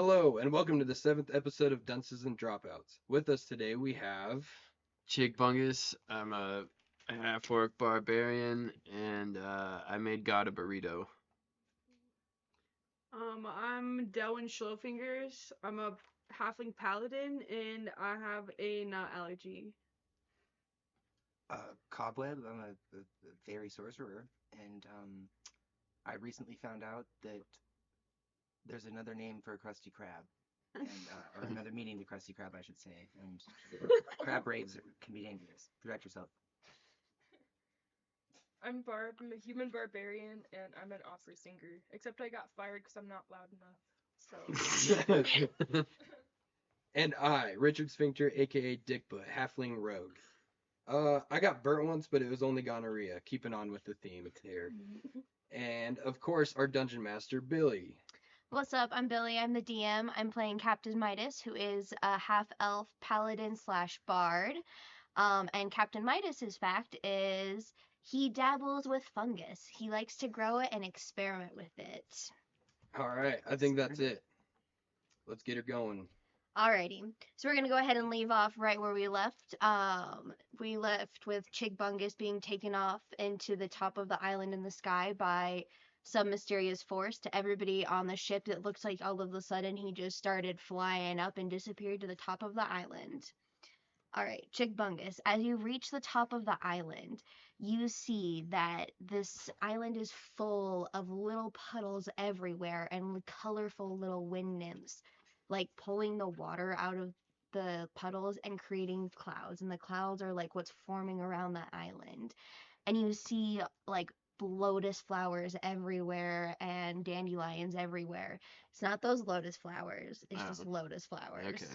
Hello, and welcome to the seventh episode of Dunces and Dropouts. With us today we have. Bungus. I'm a half-orc barbarian, and I made God a burrito. I'm Delwyn Schlofingers. I'm a halfling paladin, and I have a nut allergy. Cobweb. I'm a fairy sorcerer, and I recently found out that there's another name for a crusty crab, and or another meaning to crusty crab, I should say. And crab raids can be dangerous. Protect yourself. I'm Barb. I'm a human barbarian, and I'm an opera singer. Except I got fired because I'm not loud enough. So. And I, Richard Sphincter, aka Dickbutt, Halfling Rogue. I got burnt once, but it was only gonorrhea. Keeping on with the theme here. And of course, our dungeon master, Billy. What's up? I'm Billy. I'm the DM. I'm playing Captain Midas, who is a half-elf paladin slash bard. And Captain Midas's fact is he dabbles with fungus. He likes to grow it and experiment with it. All right, I think that's it. Let's get her going. Alrighty, so we're gonna go ahead and leave off right where we left. We left with Chigbungus being taken off into the top of the island in the sky by some mysterious force. To everybody on the ship, it looks like all of a sudden he just started flying up and disappeared to the top of the island. Alright, Chigbungus, as you reach the top of the island, you see that this island is full of little puddles everywhere and colorful little wind nymphs, like pulling the water out of the puddles and creating clouds. And the clouds are like what's forming around the island. And you see like lotus flowers everywhere and dandelions everywhere. It's not those lotus flowers, it's just lotus flowers. Okay.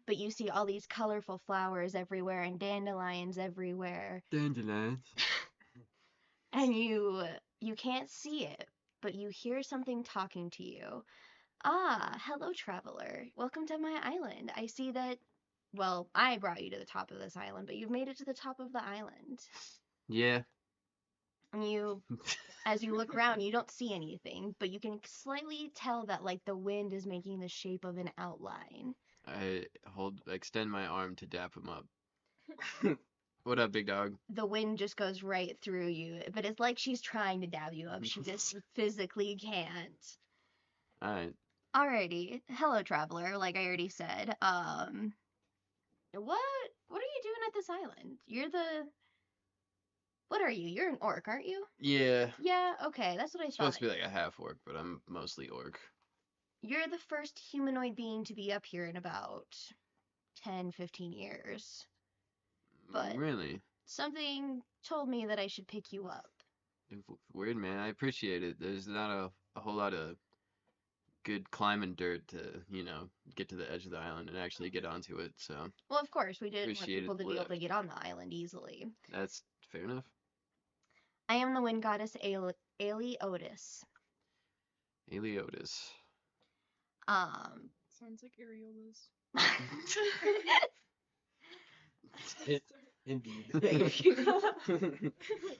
But you see all these colorful flowers everywhere and dandelions everywhere. Dandelions. And you can't see it, but you hear something talking to you. Ah, hello, traveler. Welcome to my island. I see that, well, I brought you to the top of this island, but you've made it to the top of the island. Yeah. And as you look around, you don't see anything, but you can slightly tell that, like, the wind is making the shape of an outline. I extend my arm to dap him up. What up, big dog? The wind just goes right through you, but it's like she's trying to dab you up. She just physically can't. Alright. Alrighty. Hello, traveler, like I already said. What are you doing at this island? What are you? You're an orc, aren't you? Yeah. Yeah, okay, that's what I thought. Supposed to be like a half-orc, but I'm mostly orc. You're the first humanoid being to be up here in about 10, 15 years. But really? Something told me that I should pick you up. Weird, man. I appreciate it. There's not a whole lot of good climbing dirt to, get to the edge of the island and actually get onto it, so. Well, of course, we didn't want Appreciate people it, to be able lift. to get on the island easily. That's fair enough. I am the wind goddess Aeliotis. Aeliotis. Sounds like areolas. Indeed.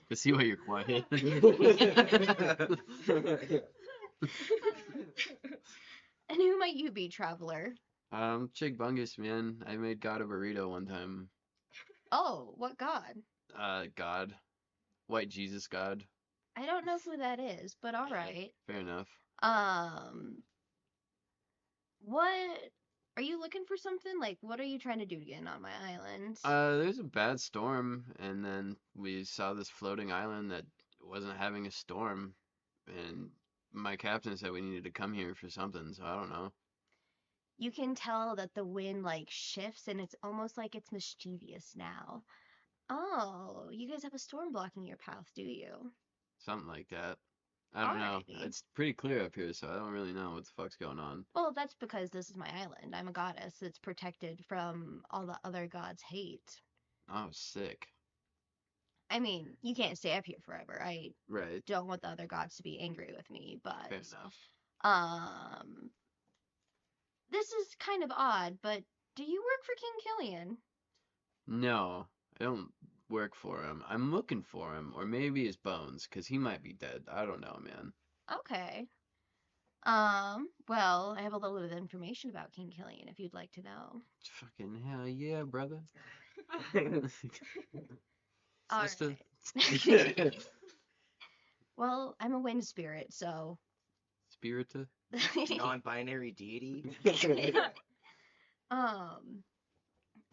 I see why you're quiet. And who might you be, traveler? Chigbungus, man. I made God a burrito one time. Oh, what god? God. White Jesus God. I don't know who that is, but alright. Fair enough. What are you looking for something? Like, what are you trying to do to get in on my island? There's a bad storm, and then we saw this floating island that wasn't having a storm, and my captain said we needed to come here for something, so I don't know. You can tell that the wind, like, shifts, and it's almost like it's mischievous now. Oh, you guys have a storm blocking your path, do you? Something like that. I don't know. Alrighty. It's pretty clear up here, so I don't really know what the fuck's going on. Well, that's because this is my island. I'm a goddess that's protected from all the other gods' hate. Oh, sick. I mean, you can't stay up here forever. I Right. don't want the other gods to be angry with me, but Fair enough. this is kind of odd, but do you work for King Killian? No, I don't work for him. I'm looking for him, or maybe his bones, because he might be dead. I don't know, man. Okay. Well, I have a little bit of information about King Killian if you'd like to know. Fucking hell yeah, brother. All Sister. right. Well, I'm a wind spirit, so. Spirita. Non-binary deity.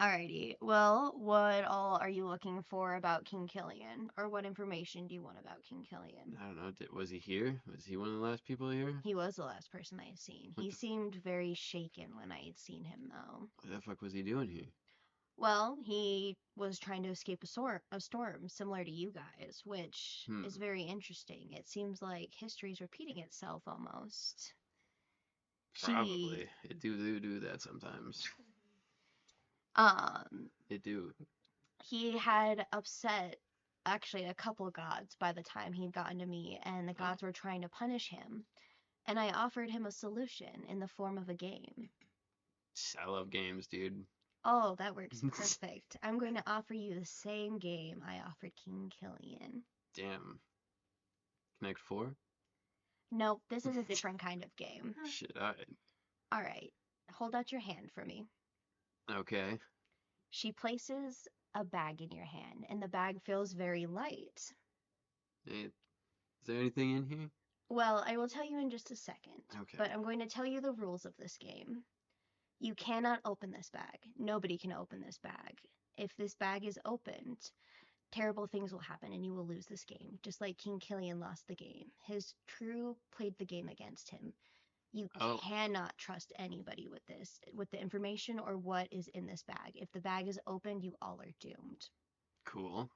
Alrighty. Well, what all are you looking for about King Killian? Or what information do you want about King Killian? I don't know. Was he here? Was he one of the last people here? He was the last person I had seen. What He the- seemed very shaken when I had seen him, though. What the fuck was he doing here? Well, he was trying to escape a storm similar to you guys, which is very interesting. It seems like history's repeating itself almost. Probably. It do that sometimes. Um, It do. he had upset actually a couple gods by the time he'd gotten to me, and the gods were trying to punish him. And I offered him a solution in the form of a game. I love games, dude. Oh, that works perfect. I'm going to offer you the same game I offered King Killian. Damn. Connect 4? Nope, this is a different kind of game. Shit, alright. Alright, hold out your hand for me. Okay. She places a bag in your hand, and the bag feels very light. Is there anything in here? Well, I will tell you in just a second, Okay. but I'm going to tell you the rules of this game. You cannot open this bag. Nobody can open this bag. If this bag is opened, terrible things will happen and you will lose this game, just like King Killian lost the game. His crew played the game against him. You Oh. cannot trust anybody with this, with the information or what is in this bag. If the bag is opened, you all are doomed. Cool.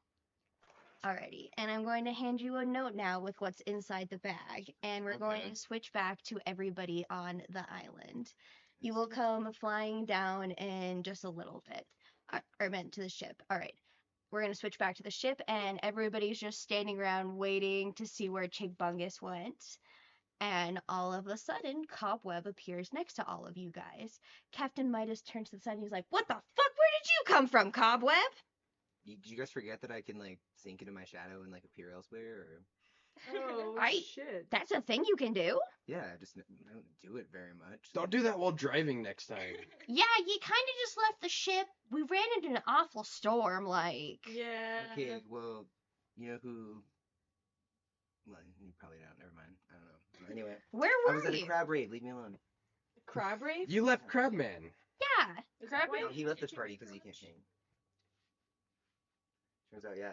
Alrighty, and I'm going to hand you a note now with what's inside the bag, and we're going Okay. to switch back to everybody on the island. You will come flying down in just a little bit, or meant to the ship. Alright, we're going to switch back to the ship, and everybody's just standing around waiting to see where Chigbungus went. And all of a sudden, Cobweb appears next to all of you guys. Captain Midas turns to the side and he's like, "What the fuck? Where did you come from, Cobweb?" Did you guys forget that I can like sink into my shadow and like appear elsewhere? Or Oh Right. shit. That's a thing you can do. yeah, I don't do it very much. Don't do that while driving next time. Yeah, you kind of just left the ship. We ran into an awful storm, like. Yeah. Okay, well, you know who? Well, you probably don't. Never mind. I don't know. Anyway, Where I were was at a you? crab rave. Leave me alone. Crab rave? You left Crabman. Yeah. Crab No, rave? he left the party because he can't sing. Turns out, yeah.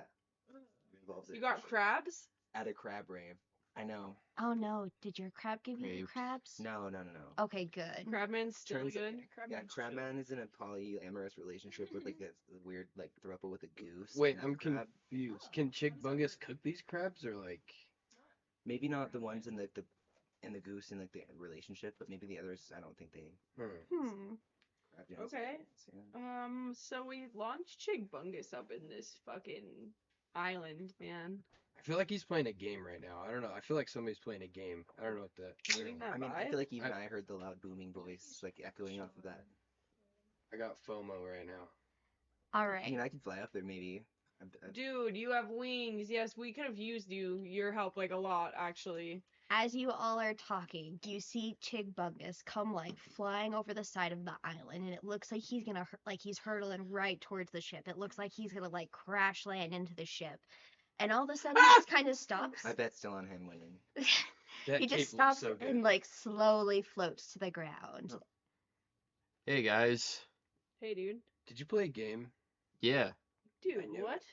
it involves You it. got crabs? At a crab rave. I know. Oh no, did your crab give you the Rave. crabs? No. Okay, good. Crabman's still Turns- good. Yeah, Crabman is in a polyamorous relationship with like this weird like throuple with a goose. Wait, and a I'm crab. confused. Can Chigbungus cook these crabs or like? Maybe not the ones in the goose in like the relationship, but maybe the others. I don't think they. Hmm. Crab dance Okay. yeah. So we launched Chigbungus up in this fucking island, man. I feel like he's playing a game right now. I don't know. I feel like somebody's playing a game. I don't know what that. Getting that I mean, I vibe? feel like even I heard the loud booming voice like echoing off of that. I got FOMO right now. All I mean, right. I could fly up there maybe. Dude, you have wings. Yes, we could have used your help like a lot, actually. As you all are talking, you see Chigbungus come like flying over the side of the island, and it looks like he's gonna like he's hurtling right towards the ship. It looks like he's gonna like crash land into the ship, and all of a sudden he just kind of stops. My bet's still on him winning. That He cape just looks stops so good. and like slowly floats to the ground. Hey, guys. Hey, dude. Did you play a game? Yeah. Dude, knew what? it.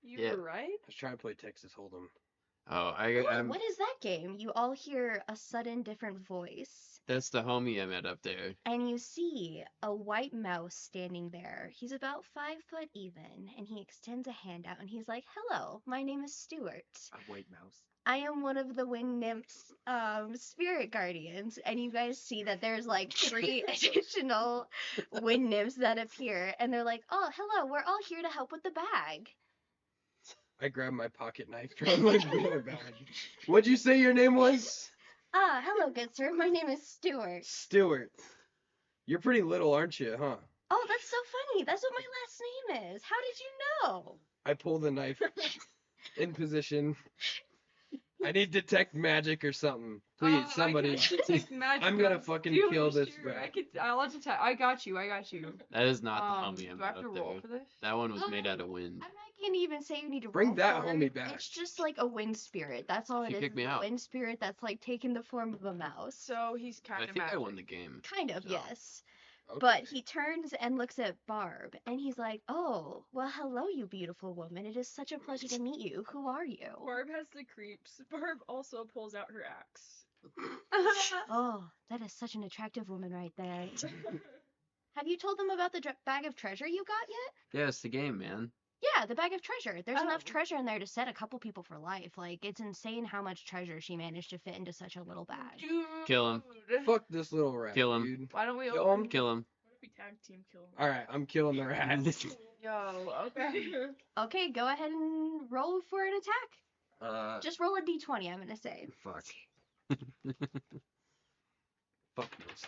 You Yeah. were right? I was trying to play Texas Hold'em. Oh, What is that game? You all hear a sudden different voice, that's the homie I met up there. and you see a white mouse standing there. He's about 5 foot even, and he extends a hand out, and he's like, "Hello, my name is Stuart. A white mouse. I am one of the wind nymphs, spirit guardians." And you guys see that there's like 3 additional wind nymphs that appear, and they're like, "Oh, hello, we're all here to help with the bag." I grabbed my pocket knife from my bag. What'd you say your name was? Ah, hello, good sir. My name is Stuart. Stewart. You're pretty little, aren't you, huh? Oh, that's so funny. That's what my last name is. How did you know? I pull the knife in position. I need detect magic or something. Please, somebody. I can detect magic. I'm gonna fucking Feel kill this sure. rat. I'll detect. I got you. That is not the homie I'm Do I have to up roll there. for this? That one was made out of I'm wind. not gonna even say you need to Bring roll that for homie it. back. It's just like a wind spirit. That's all She it is. kicked me It's a out. wind spirit that's like taking the form of a mouse. So he's kind I of think magic. I won the game. Kind of, So. yes. Okay. But he turns and looks at Barb, and he's like, "Oh, well, hello, you beautiful woman. It is such a pleasure to meet you. Who are you?" Barb has the creeps. Barb also pulls out her axe. Oh, that is such an attractive woman right there. Have you told them about the bag of treasure you got yet? Yeah, it's the game, man. Yeah, the bag of treasure. There's enough Oh. treasure in there to set a couple people for life. Like, it's insane how much treasure she managed to fit into such a little bag. Dude. Kill him. Fuck this little rat, Kill him. dude. Why don't we Kill open? him? Kill him. What if we tag team kill him? All right, I'm killing the rat. Yo, okay. Okay, go ahead and roll for an attack. uh, Just roll a d20, I'm gonna say. fuck. Fuck this.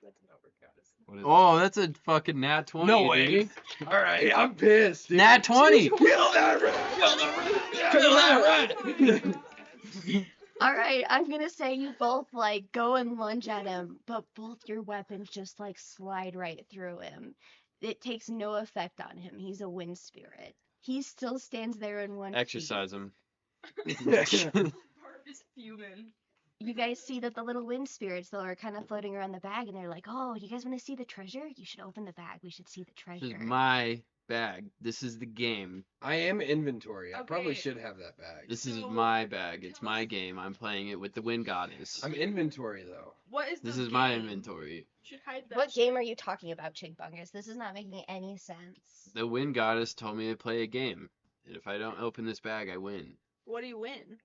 That's not work out. What is oh, that's a fucking nat 20. No dude. way. All right, I'm pissed. Dude. Nat 20. Kill that rat. Kill that rat. Kill that rat. Alright, I'm gonna say you both, like, go and lunge at him, but both your weapons just, like, slide right through him. It takes no effect on him. He's a wind spirit. He still stands there in one Exercise him. Barb is fuming. You guys see that the little wind spirits, though, are kind of floating around the bag, and they're like, "Oh, you guys want to see the treasure? You should open the bag. We should see the treasure." This is my bag. This is the game. I am inventory. I probably Okay. should have that bag. This is So, my bag. It's my game. I'm playing it with the wind goddess. I'm inventory though. What is This the is my game? inventory. You should hide that. What game are you talking about, Chigbungus? This is not making any sense. The wind goddess told me to play a game. And if I don't open this bag, I win. What do you win?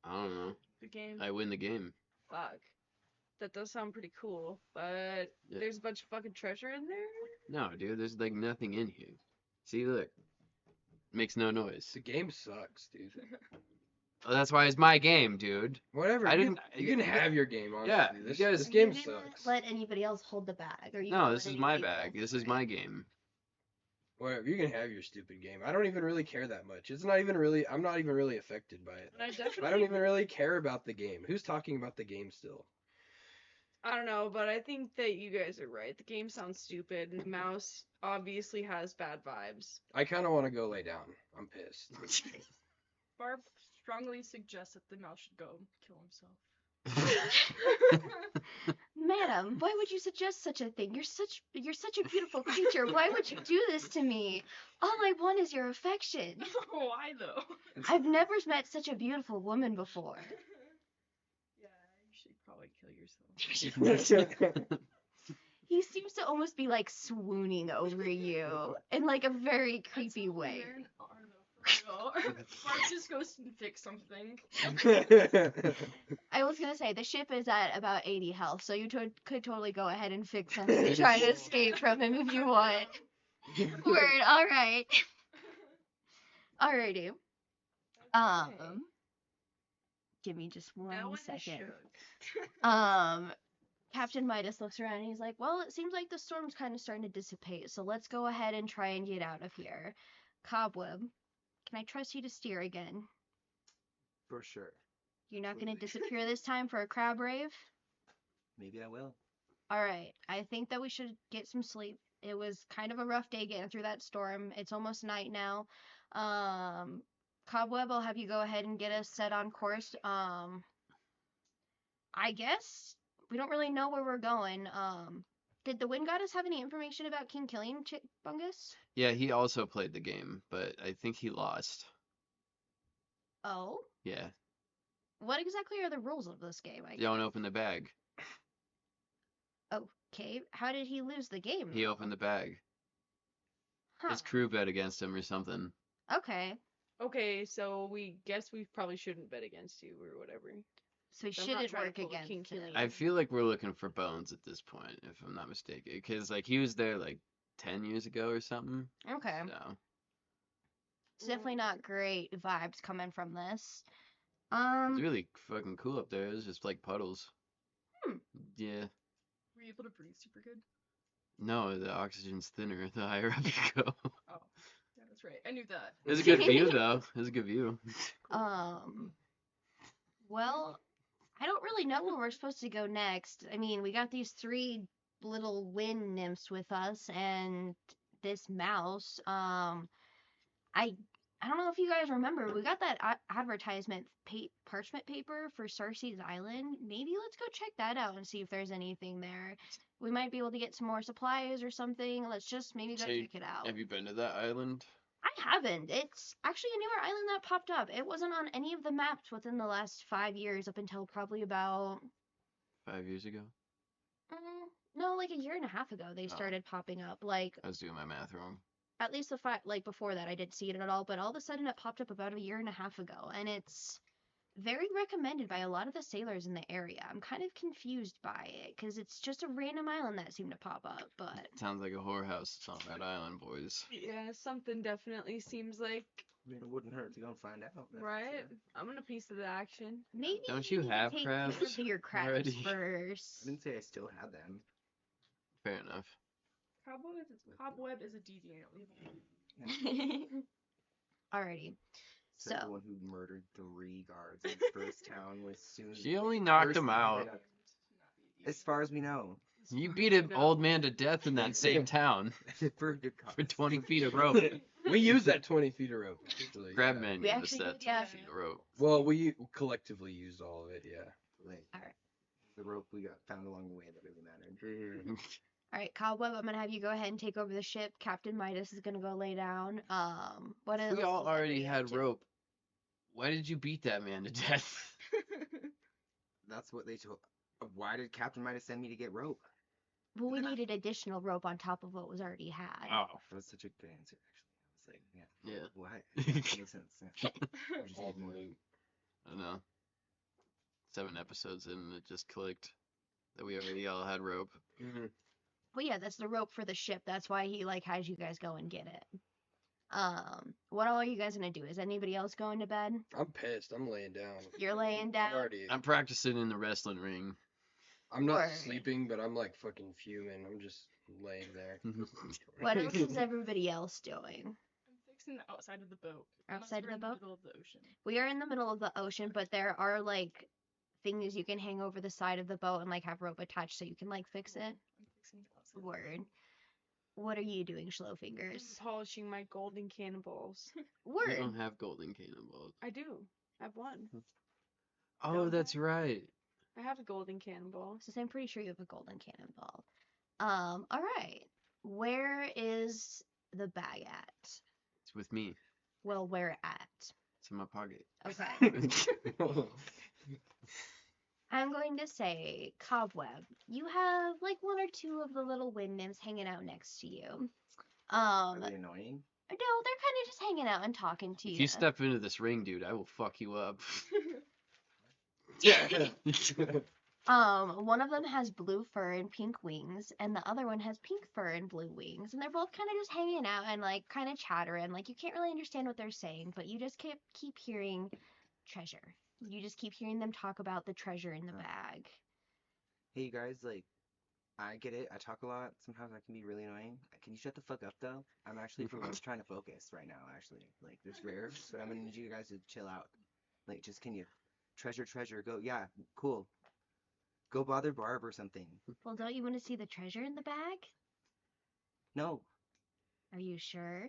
I don't know. The game. I win the game. Fuck. That does sound pretty cool, but Yeah. there's a bunch of fucking treasure in there. No, dude, there's like nothing in here. See, look. Makes no noise. The game sucks, dude. Oh, that's why it's my game, dude. Whatever. I you didn't- Can, you can have your game, honestly. Yeah, This, you guys- this You game didn't sucks. let anybody else hold the bag, or you No, didn't this let is my anybody bag. else This is hold my it. game. Whatever. You can have your stupid game. I don't even really care that much. It's not even really. I'm not even really affected by it. And I I definitely. don't even really care about the game. Who's talking about the game still? I don't know, but I think that you guys are right. The game sounds stupid, and the mouse obviously has bad vibes. I kind of want to go lay down. I'm pissed. Barb strongly suggests that the mouse should go kill himself. Madam, why would you suggest such a thing? You're such a beautiful creature. Why would you do this to me? All I want is your affection. Why though? I've never met such a beautiful woman before. Yeah, you should probably kill yourself. He seems to almost be like swooning over you in like a very creepy way. I don't know, for real. Barb just goes and fix something. I was gonna say the ship is at about 80 health, so you could totally go ahead and fix something and try to escape from him if you want. Word, all right. Alrighty. Give me just That one one is second. shook. Captain Midas looks around and he's like, "Well, it seems like the storm's kind of starting to dissipate, so let's go ahead and try and get out of here. Cobweb, can I trust you to steer again? For sure. You're not going to disappear this time for a crab rave? Maybe I will. All right, I think that we should get some sleep. It was kind of a rough day getting through that storm. It's almost night now. Cobweb, I'll have you go ahead and get us set on course. I guess we don't really know where we're going. Did the Wind Goddess have any information about King Killian, Bungus? Yeah, he also played the game, but I think he lost. Oh? Yeah. What exactly are the rules of this game? I Don't open the bag. Okay, how did he lose the game? He though? opened the bag. Huh. His crew bet against him or something. Okay, Okay, so we guess we probably shouldn't bet against you or whatever. so he So I'm not shouldn't trying to work pull a against King him. Killian. I feel like we're looking for bones at this point, if I'm not mistaken. Because, like, he was there, like, 10 years ago or something. Okay, So, it's definitely not great vibes coming from this. it's really fucking cool up there. It's just, like, puddles. Hmm. Yeah. Were you able to breathe super good? No, the oxygen's thinner the higher up you go. Oh, yeah, that's right. I knew that. It was a good view, though. It was a good view. Well, I don't really know where we're supposed to go next. I mean, we got these three little wind nymphs with us and this mouse. I I don't know if you guys remember, we got that advertisement parchment paper for Cersei's Island. Maybe let's go check that out and see if there's anything there. We might be able to get some more supplies or something. Let's just maybe go So, check it out. have you been to that island? I haven't. It's actually a newer island that popped up. It wasn't on any of the maps within the last 5 years up until probably about 5 years ago? no, like a year and a half ago they Oh. started popping up. Like I was doing my math wrong. at least like before that I didn't see it at all, but all of a sudden it popped up about a year and a half ago, and it's very recommended by a lot of the sailors in the area. I'm kind of confused by it because it's just a random island that seemed to pop up, but Sounds like a whorehouse. It's on that island, boys. Yeah, something definitely seems like I mean, it wouldn't hurt to go and find out. That's for right. sure. I'm gonna piece of the action. maybe Don't you have take crabs care of your crabs already? I first. didn't say I still had them. Fair enough. Cobweb is a deviant. Alrighty. Said So- the one who murdered 3 guards in the first town was soon. She only knocked him personally out. hit up. As far as we know, You beat an old man to death in that same town for a good cause. for 20 feet of rope. We use that 20 feet of rope. Actually, Grab yeah. man We gave us actually that did, yeah. 20 feet of rope. Well, we collectively used all of it, yeah. Like, Alright. the rope we got found along the way that really mattered. Alright, Cobweb, I'm gonna have you go ahead and take over the ship. Captain Midas is gonna go lay down. What else We all is already everybody up had to? rope. Why did you beat that man to death? That's what they told. Why did Captain Midas send me to get rope? Well, we needed additional rope on top of what was already had. Oh. That was such a good answer, actually. I was like, yeah. Yeah. Why? Yeah, that makes sense. Yeah. Just All need more. loot. I don't know. 7 episodes in, and it just clicked that we already all had rope. Mhm. Well, yeah, that's the rope for the ship. That's why he like has you guys go and get it. What all are you guys gonna do? Is anybody else going to bed? I'm pissed. I'm laying down. You're laying down. Already. I'm practicing in the wrestling ring. I'm not Word. sleeping, but I'm like fucking fuming. I'm just laying there. What else is everybody else doing? I'm fixing the outside of the boat. Outside of We're the in boat? middle of the ocean. We are in the middle of the ocean, but there are like things you can hang over the side of the boat and like have rope attached so you can like fix it. I'm fixing the outside. Word. What are you doing, I'm Schlowfingers? polishing my golden cannonballs. We Word. don't have golden cannonballs. I do. I have one. Oh, Don't that's I? right. I have a golden cannonball. So I'm pretty sure you have a golden cannonball. All right. Where is the bag at? It's with me. Well, where at? It's in my pocket. Okay. I'm going to say, Cobweb, you have like one or two of the little wind nymphs hanging out next to you. Are they annoying? No, they're kind of just hanging out and talking to If you step into this ring, dude, I will fuck you up. Yeah. One of them has blue fur and pink wings, and the other one has pink fur and blue wings, and they're both kind of just hanging out and like kind of chattering. Like you can't really understand what they're saying, but you just keep hearing treasure. You just keep hearing them talk about the treasure in the bag. Hey, you guys, like, I get it. I talk a lot. Sometimes I can be really annoying. Can you shut the fuck up, though? I'm actually, for once, trying to focus right now, actually. Like, there's rare, so I'm gonna need you guys to chill out. Like, just can you treasure, go, yeah, cool. Go bother Barb or something. Well, don't you want to see the treasure in the bag? No. Are you sure?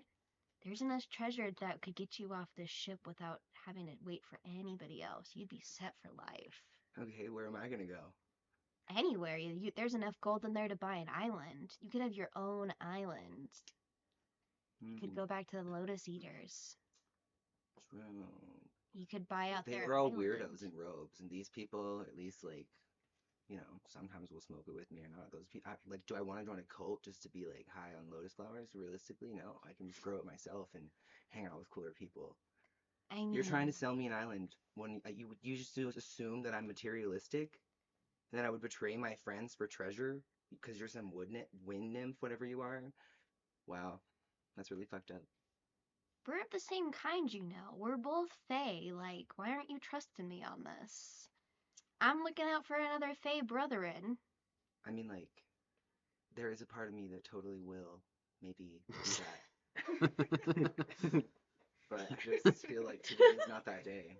There's enough treasure that could get you off this ship without having to wait for anybody else. You'd be set for life. Okay, where am I gonna go? Anywhere. There's enough gold in there to buy an island. You could have your own island. You could Hmm, go back to the Lotus Eaters. true. You could buy out They their were all island. weirdos in robes, and these people, at least, like, you know, sometimes will smoke it with me or not. Those people, like, do I want to join a cult just to be like high on lotus flowers? Realistically, no. I can just grow it myself and hang out with cooler people. I mean, You're trying to sell me an island when you just assume that I'm materialistic, and then I would betray my friends for treasure because you're some wind nymph, whatever you are. Wow, that's really fucked up. we're of the same kind, you know. We're both Fae. Like, why aren't you trusting me on this? I'm looking out for another Fae brethren. I mean, like, there is a part of me that totally will maybe do that. But I just feel like today is not that day.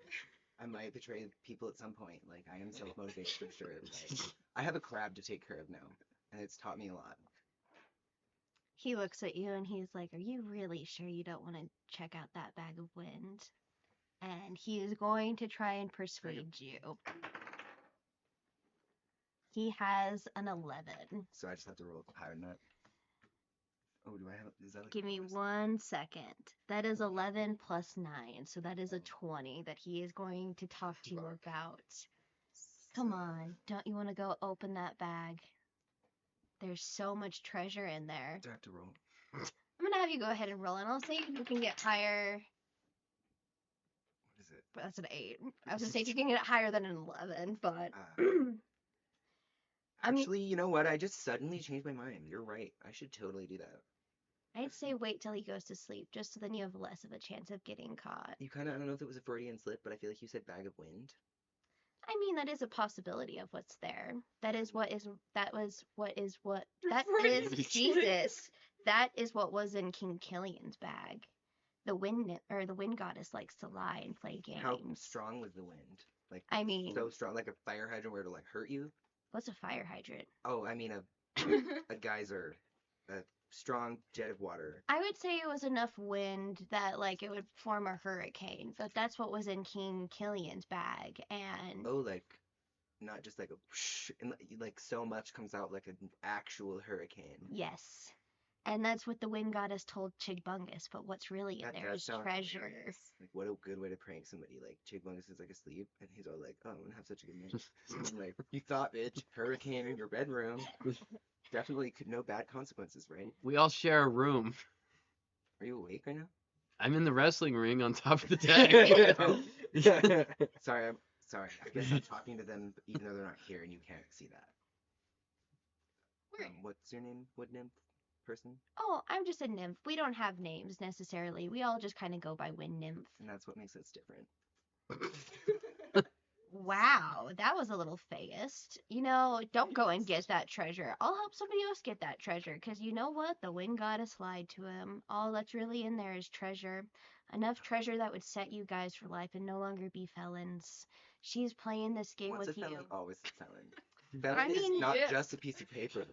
I might betray people at some point. Like, I am self-motivated for sure. Like, I have a crab to take care of now, and it's taught me a lot. He looks at you and he's like, "Are you really sure you don't want to check out that bag of wind?" And he is going to try and persuade you. He has an 11. So I just have to roll higher than that. Oh, do I have? Is that like Give a me bonus? 1 second. That is 11 plus 9, so that is a 20 that he is going to talk to you about. Come on, don't you want to go open that bag? There's so much treasure in there. Do I have to roll? I'm gonna have you go ahead and roll, and I'll see if you can get higher. What is it? But that's an 8. I was gonna say if you can get higher than an 11, but I mean, Actually, you know what? I just suddenly changed my mind. You're right. I should totally do that. I'd say wait till he goes to sleep, just so then you have less of a chance of getting caught. You kind of, I don't know if it was a Freudian slip, but I feel like you said bag of wind. I mean, that is a possibility of what's there. That is what is that is Freudian Jesus. That is what was in King Killian's bag. The wind goddess likes to lie and play games. How strong was the wind? Like, I mean, so strong, like a fire hydrant where it'll like hurt you? what's a fire hydrant? Oh, I mean a geyser, a strong jet of water. I would say it was enough wind that like it would form a hurricane, but that's what was in King Killian's bag, and Oh, like not just like a whoosh, and like so much comes out like an actual hurricane. yes. And that's what the wind goddess told Chigbungus, but what's really in That there does is sound treasure. hilarious. Like, what a good way to prank somebody. Like, Chigbungus is like asleep, and he's all like, "Oh, I'm gonna have such a good night." I'm like, "You thought, bitch, hurricane in your bedroom. Definitely could no bad consequences, right? We all share a room. Are you awake right now?" I'm in the wrestling ring on top of the deck. Sorry, I'm sorry. I guess I'm talking to them even though they're not here, and you can't see that. What's your name? Wood nymph person? Oh, I'm just a nymph. We don't have names necessarily. We all just kind of go by wind nymph. And that's what makes us different. Wow, that was a little fast. You know, don't go and get that treasure. I'll help somebody else get that treasure, because you know what? The wind goddess lied to him. All that's really in there is treasure. Enough treasure that would set you guys for life and no longer be felons. She's playing this game Once with a you. felon, always a felon. Felon mean, is not yeah. just a piece of paper.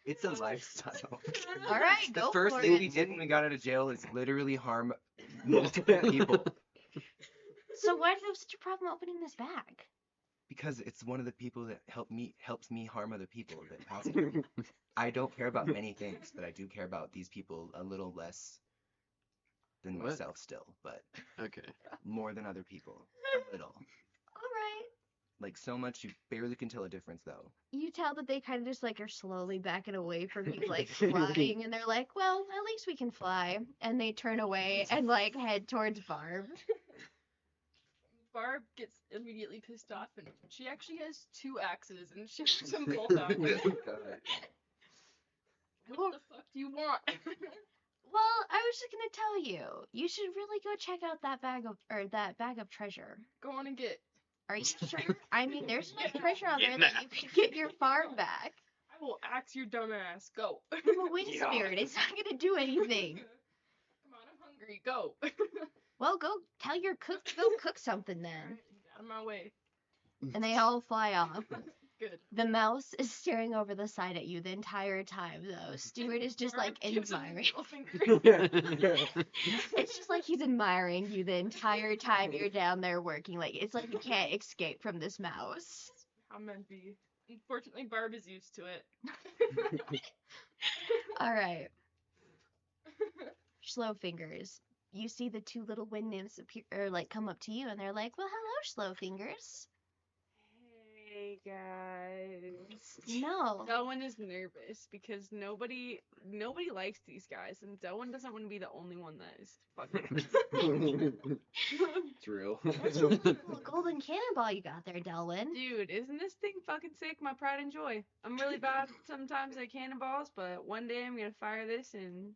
It's a lifestyle. All right, The go first for thing it. we did when we got out of jail is literally harm multiple people. So why do you have such a problem opening this bag? Because it's one of the people that helps me harm other people that possibly. I don't care about many things, but I do care about these people a little less than What? myself still, but Okay. more than other people. A little. All right. Like so much you barely can tell a difference though. You tell that they kind of just like are slowly backing away from you, like flying, and they're like, "Well, at least we can fly." And they turn away and like head towards Barb. Barb gets immediately pissed off, and she actually has 2 axes, and she puts them both out. What the fuck do you want? Well, I was just gonna tell you, you should really go check out that bag of treasure. Go on and get. Are you sure? I mean, there's enough treasure out there that you can get your farm back. I will axe your dumb ass. Go. I'm a wind spirit. It's not gonna do anything. Come on, I'm hungry. Go. Well, go tell your cook to go cook something then. Alright, out of my way. And they all fly off. Good. The mouse is staring over the side at you the entire time, though. Stuart is just like Barb gives him admiring. the middle finger. It's just like he's admiring you the entire time you're down there working. Like it's like you can't escape from this mouse. How men be. Unfortunately, Barb is used to it. All right, slow fingers. You see the 2 little wind nymphs appear, or like come up to you, and they're like, "Well, hello, slow fingers." Hey guys. No. Delwyn is nervous because nobody likes these guys, and Delwyn doesn't want to be the only one that is fucking. True. What's a little golden cannonball you got there, Delwyn? Dude, isn't this thing fucking sick? My pride and joy. I'm really bad sometimes at cannonballs, but one day I'm gonna fire this and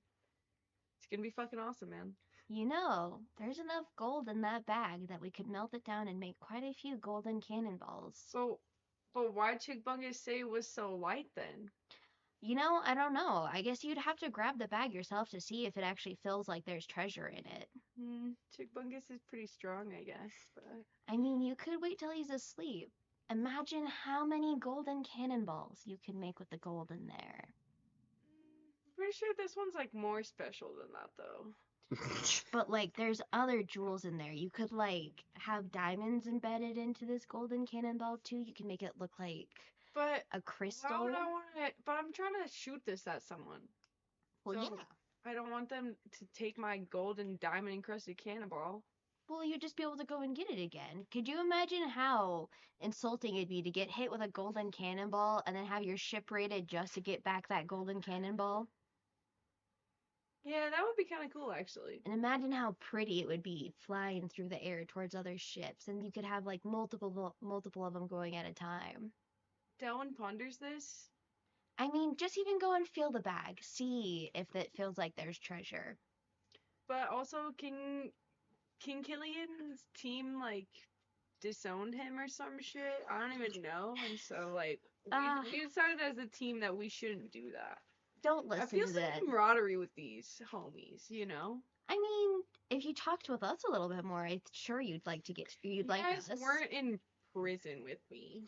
it's gonna be fucking awesome, man. You know, there's enough gold in that bag that we could melt it down and make quite a few golden cannonballs. So, but why'd Chigbungus say it was so light then? You know, I don't know. I guess you'd have to grab the bag yourself to see if it actually feels like there's treasure in it. Chickbungus is pretty strong, I guess, but I mean, you could wait till he's asleep. Imagine how many golden cannonballs you can make with the gold in there. I'm pretty sure this one's like more special than that though. But like, there's other jewels in there. You could like have diamonds embedded into this golden cannonball too. You can make it look like But a why crystal. would I want to? But I'm trying to shoot this at someone. Well, So yeah. I don't want them to take my golden diamond encrusted cannonball. Well, you'd just be able to go and get it again. Could you imagine how insulting it'd be to get hit with a golden cannonball and then have your ship raided just to get back that golden cannonball? Yeah, that would be kind of cool actually. And imagine how pretty it would be flying through the air towards other ships, and you could have like multiple of them going at a time. Delwyn ponders this. I mean, just even go and feel the bag, see if it feels like there's treasure. But also, King Killian's team like disowned him or some shit. I don't even know. And so like we decided as a team that we shouldn't do that. Don't I listen feel to some that. camaraderie with these homies, you know. I mean, if you talked with us a little bit more, I'm sure you'd like to You like guys us. weren't in prison with me.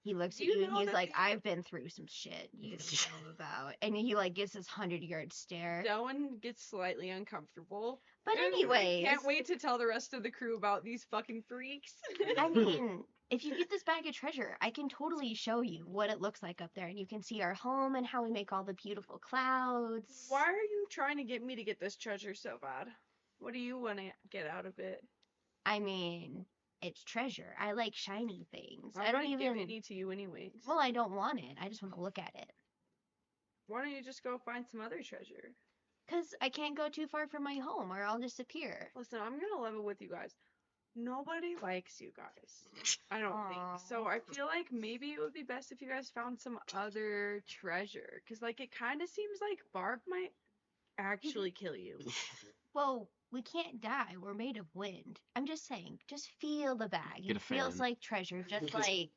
He looks at You you and know he's that like, these- I've been through some shit you don't know about. And he like gives this 100-yard stare. Delwyn gets slightly uncomfortable. But And anyways, I can't wait to tell the rest of the crew about these fucking freaks. I mean, if you get this bag of treasure, I can totally show you what it looks like up there. And you can see our home and how we make all the beautiful clouds. Why are you trying to get me to get this treasure so bad? What do you want to get out of it? I mean, it's treasure. I like shiny things. I'm I don't gonna even. give any to you anyways. Well, I don't want it. I just want to look at it. Why don't you just go find some other treasure? Because I can't go too far from my home or I'll disappear. Listen, I'm gonna level with you guys. Nobody likes you guys. I don't think. So I feel like maybe it would be best if you guys found some other treasure. Because, like, it kind of seems like Barb might actually kill you. Well, we can't die. We're made of wind. I'm just saying, just feel the bag. Get a It feels fan. like treasure. Just like,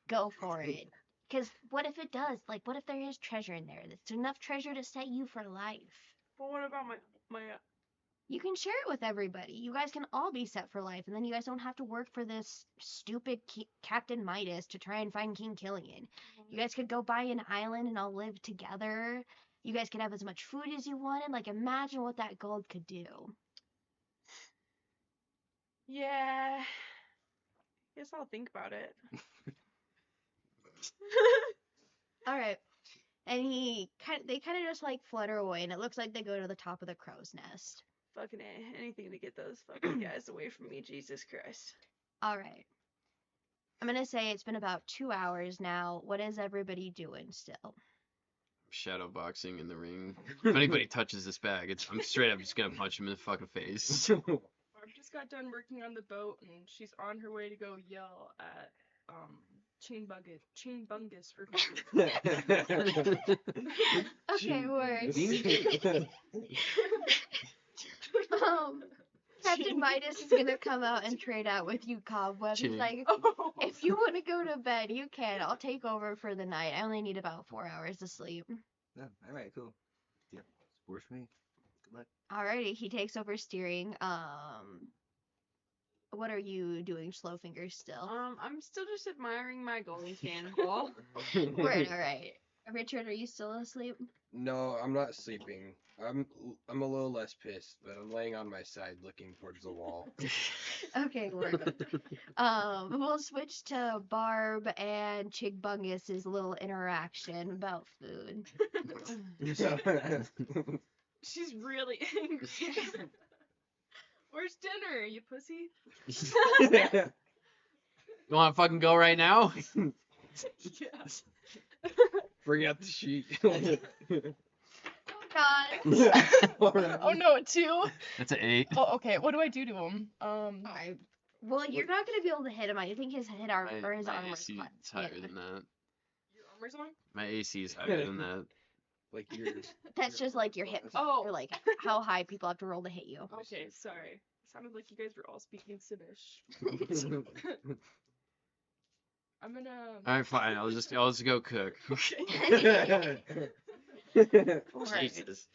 go for it. Because what if it does? Like, what if there is treasure in there? That's enough treasure to set you for life. But what about my You can share it with everybody. You guys can all be set for life, and then you guys don't have to work for this stupid Captain Midas to try and find King Killian. You guys could go buy an island and all live together. You guys could have as much food as you wanted. Like, imagine what that gold could do. Yeah. Guess I'll think about it. All right. And they kind of just like flutter away, and it looks like they go to the top of the crow's nest. Fucking A. Anything to get those fucking guys away from me, Jesus Christ. All right. I'm gonna say it's been about 2 hours now. What is everybody doing still? Shadow boxing in the ring. If anybody touches this bag, I'm straight up just gonna punch him in the fucking face. Barb just got done working on the boat, and she's on her way to go yell at Chingbungus for Okay, words. Captain Midas is gonna come out and trade out with you, Cobweb. He's Ching. like, if you want to go to bed, you can. I'll take over for the night. I only need about 4 hours of sleep. Oh, all right, cool. Yeah, works for me. Good luck. Alrighty, he takes over steering. What are you doing, Slowfinger, still? I'm still just admiring my golden cannonball. Right, alright. Richard, are you still asleep? No, I'm not sleeping. I'm a little less pissed, but I'm laying on my side looking towards the wall. Okay, word. We'll switch to Barb and Chigbungus's little interaction about food. She's really angry. Where's dinner, you pussy? You wanna fucking go right now? Yes. Bring out the sheet. God. Oh no, a 2? That's an 8. Oh, okay. What do I do to him? Alright. Well, you're not gonna be able to hit him. I think his hit arm or his My armor's AC flat. is higher Yeah. than that. Your armor's on? My AC is higher than that. Like yours. That's just like your hit. Oh. Or like how high people have to roll to hit you. Okay, sorry. Sounded like you guys were all speaking Finnish. I'm gonna. All right, fine. I'll just go cook. Alright. Jesus.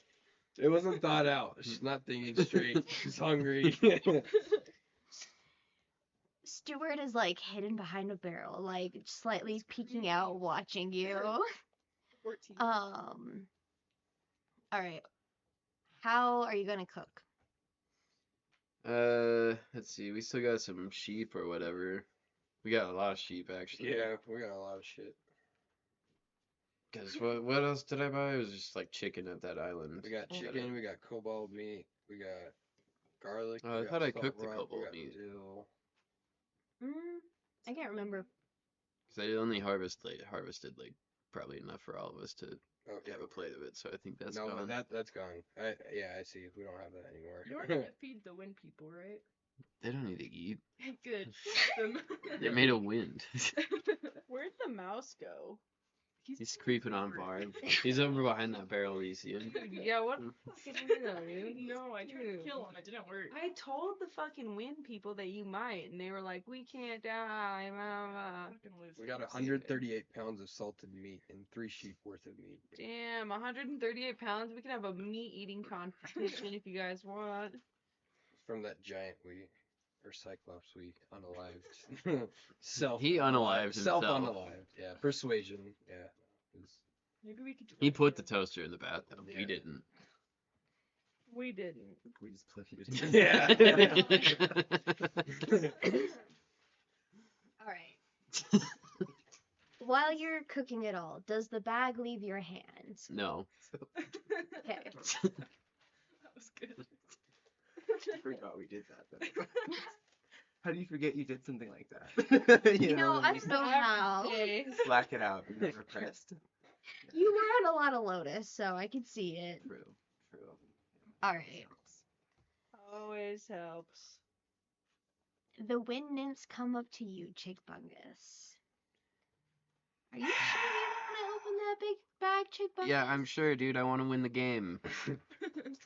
It wasn't thought out. She's not thinking straight. She's hungry. Stuart is like hidden behind a barrel, like slightly peeking out, watching you. 14. Alright. How are you gonna cook? Let's see. We still got some sheep or whatever. We got a lot of sheep actually. Yeah, we got a lot of shit. Cause what else did I buy? It was just like chicken at that island. We got chicken, we got cobalt meat, we got garlic. Oh, I we got thought I salt cooked the rock, we cobalt got meat. dill. I can't remember. Cause I only harvested like probably enough for all of us to Okay. have a plate of it. So I think that's No, gone. that's gone. Yeah, I see. We don't have that anymore. You're gonna feed the wind people, right? They don't need to eat. Good. Them. They're made of wind. Where'd the mouse go? He's creeping on Bard. He's over behind that barrel. You see him? Yeah, what the fucking weirdo, dude? No, I tried to kill him. It didn't work. I told the fucking wind people that you might, and they were like, "We can't die." Blah, blah. Fucking lose We got it. 138 pounds of salted meat and 3 sheep worth of meat. Damn, 138 pounds. We can have a meat eating competition if you guys want. From that giant or cyclops unalived. He unalived Self himself. unalived. Yeah. Persuasion. Yeah. Maybe we could. Do He that put the again. toaster in the bathtub. Yeah. We didn't. We didn't. We just put it. Yeah. Alright. While you're cooking it all, does the bag leave your hands? No. Okay. That was good. I forgot we did that. Though. How do you forget you did something like that? You know, I don't know how. Okay. Slack it out. You're repressed. You were on a lot of Lotus, so I could see it. True. Alright. Always helps. The wind nymphs come up to you, Chigbungus. Are you sure you want to open that big bag, Chigbungus? Yeah, I'm sure, dude. I want to win the game.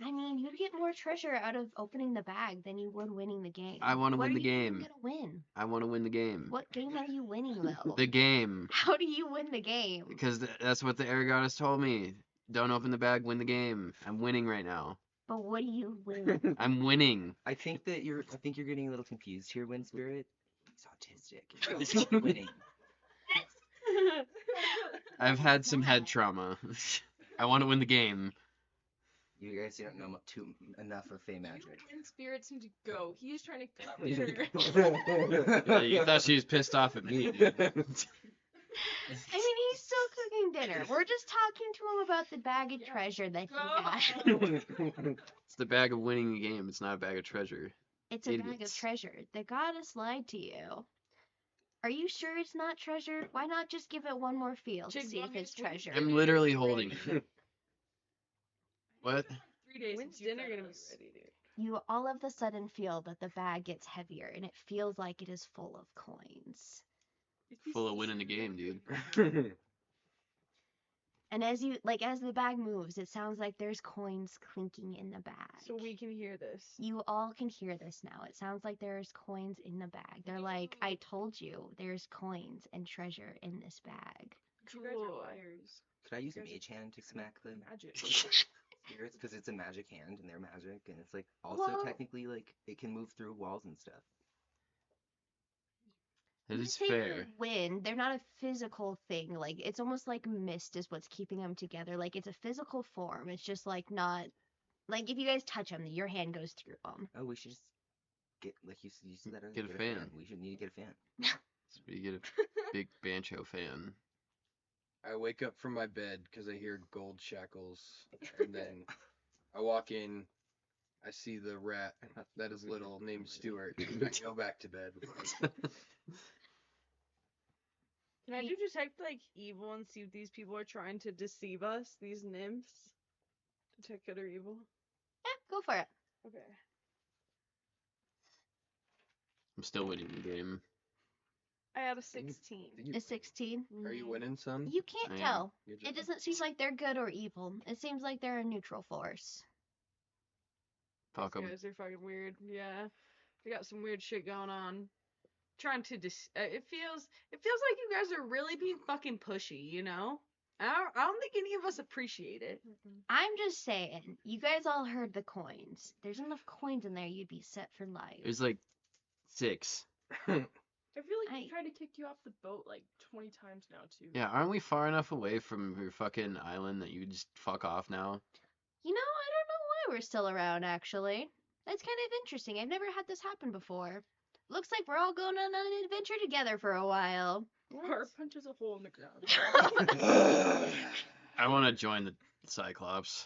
I mean, you'd get more treasure out of opening the bag than you would winning the game. I wanna What win are the you even game. gonna win? I want to win the game. What game are you winning, though? The game. How do you win the game? Because that's what the air goddess told me. Don't open the bag, win the game. I'm winning right now. But what do you win? I'm winning. I think you're getting a little confused here, Wind Spirit. He's autistic. He's winning. I've had some head trauma. I want to win the game. You guys don't know enough of Fey magic. And spirits need to go. He's trying to cut Yeah, you thought she was pissed off at me, dude. I mean, he's still cooking dinner. We're just talking to him about the bag of treasure that he had. It's the bag of winning the game. It's not a bag of treasure. It's a bag of Idiots. treasure. The goddess lied to you. Are you sure it's not treasure? Why not just give it one more feel to see if it's treasure? I'm literally holding it. What? 3 days. When's since you dinner fed gonna be us. ready, dude? You all of a sudden feel that the bag gets heavier and it feels like it is full of coins. Full of winning the game, dude. And as the bag moves, it sounds like there's coins clinking in the bag. So we can hear this. You all can hear this now. It sounds like there's coins in the bag. They're like, I told you, there's coins and treasure in this bag. You guys are Cool. liars. Could I use a You guys mage hand to smack the Magic. spirits? Because it's a magic hand and they're magic, and it's like also Well- technically like it can move through walls and stuff. That You is say fair. they're wind. They're not a physical thing. Like it's almost like mist is what's keeping them together. Like it's a physical form. It's just like not like if you guys touch them, your hand goes through them. Oh, we should just get like you said that earlier, Get a fan. We should need to get a fan. So you get a big Bancho fan. I wake up from my bed because I hear gold shackles, and then I walk in. I see the rat that is little named Stuart. I go back to bed. Can I do detect like evil and see if these people are trying to deceive us? These nymphs. Detect good or evil. Yeah, go for it. Okay. I'm still winning the game. I had a 16. A 16. Are you winning some? You can't I am. tell. Good It job. doesn't seem like they're good or evil. It seems like they're a neutral force. Fuck These 'em. guys are fucking weird. Yeah. They got some weird shit going on. trying to it feels like you guys are really being fucking pushy, you know? I don't think any of us appreciate it. I'm just saying, you guys all heard the coins. There's enough coins in there, you'd be set for life. There's like 6. I feel like I- he tried to kick you off the boat like 20 times now too. Yeah, aren't we far enough away from your fucking island that you just fuck off now? You know, I don't know why we're still around, actually. That's kind of interesting. I've never had this happen before. Looks like we're all going on an adventure together for a while. Bar punches a hole in the ground. I want to join the Cyclops.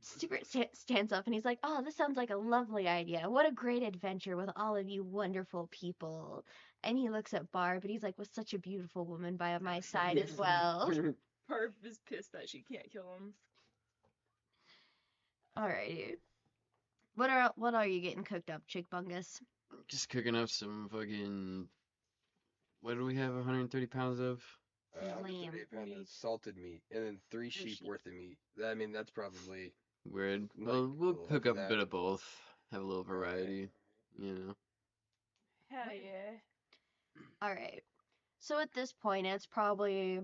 Stuart stands up and he's like, "Oh, this sounds like a lovely idea. What a great adventure with all of you wonderful people." And he looks at Barb and he's like, "With such a beautiful woman by my side as well." Barb is pissed that she can't kill him. Alrighty. What are you getting cooked up, Chick Bungus? Just cooking up some fucking. What do we have 130 pounds of? Lamb. 38 pounds of salted meat, and then 3 sheep sheep. worth of meat. I mean, that's probably Weird. Like, Well, we'll we'll cook have up a that. bit of both. Have a little variety, you know. Hell yeah. Alright. So at this point, it's probably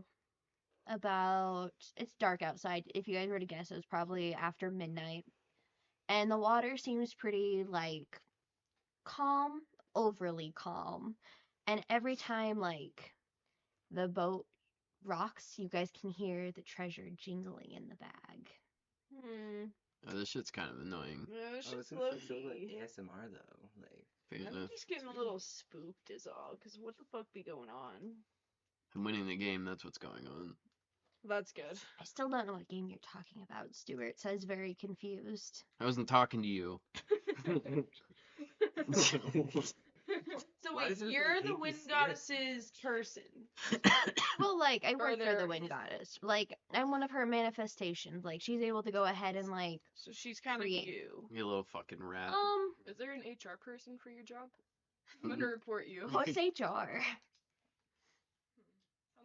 it's dark outside. If you guys were to guess, it was probably after midnight. And the water seems pretty, like, calm, overly calm. And every time, like, the boat rocks, you guys can hear the treasure jingling in the bag. Oh, this shit's kind of annoying. Yeah, it's I was just gonna say so like low-key. ASMR though. Like Fair I'm enough. just getting a little spooked is all, because what the fuck be going on? I'm winning the game. That's what's going on. That's good. I still don't know what game you're talking about, Stuart says, very confused. I wasn't talking to you. So Why wait, does everybody you're hate the the wind spirit? goddess's person. Well, like, I Or work for the there Wind is- Goddess. Like, I'm one of her manifestations. Like, she's able to go ahead and, like, So she's kind of Create. you. You little fucking rat. Is there an HR person for your job? I'm gonna report you. what's HR? Sounds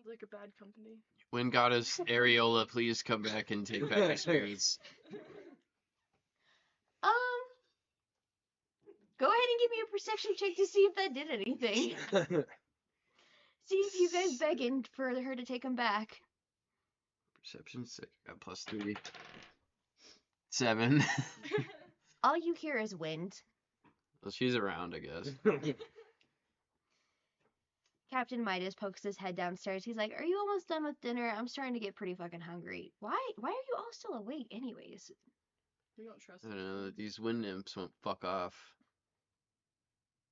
like a bad company. Wind goddess Areola, please come back and take back my spirits. Go ahead and give me a perception check to see if that did anything. See if you guys begging for her to take him back. Perception 6. Got +3. 7. All you hear is wind. Well, she's around, I guess. Captain Midas pokes his head downstairs. He's like, "Are you almost done with dinner? I'm starting to get pretty fucking hungry. Why are you all still awake anyways?" We don't trust I them. don't know. These wind nymphs won't fuck off.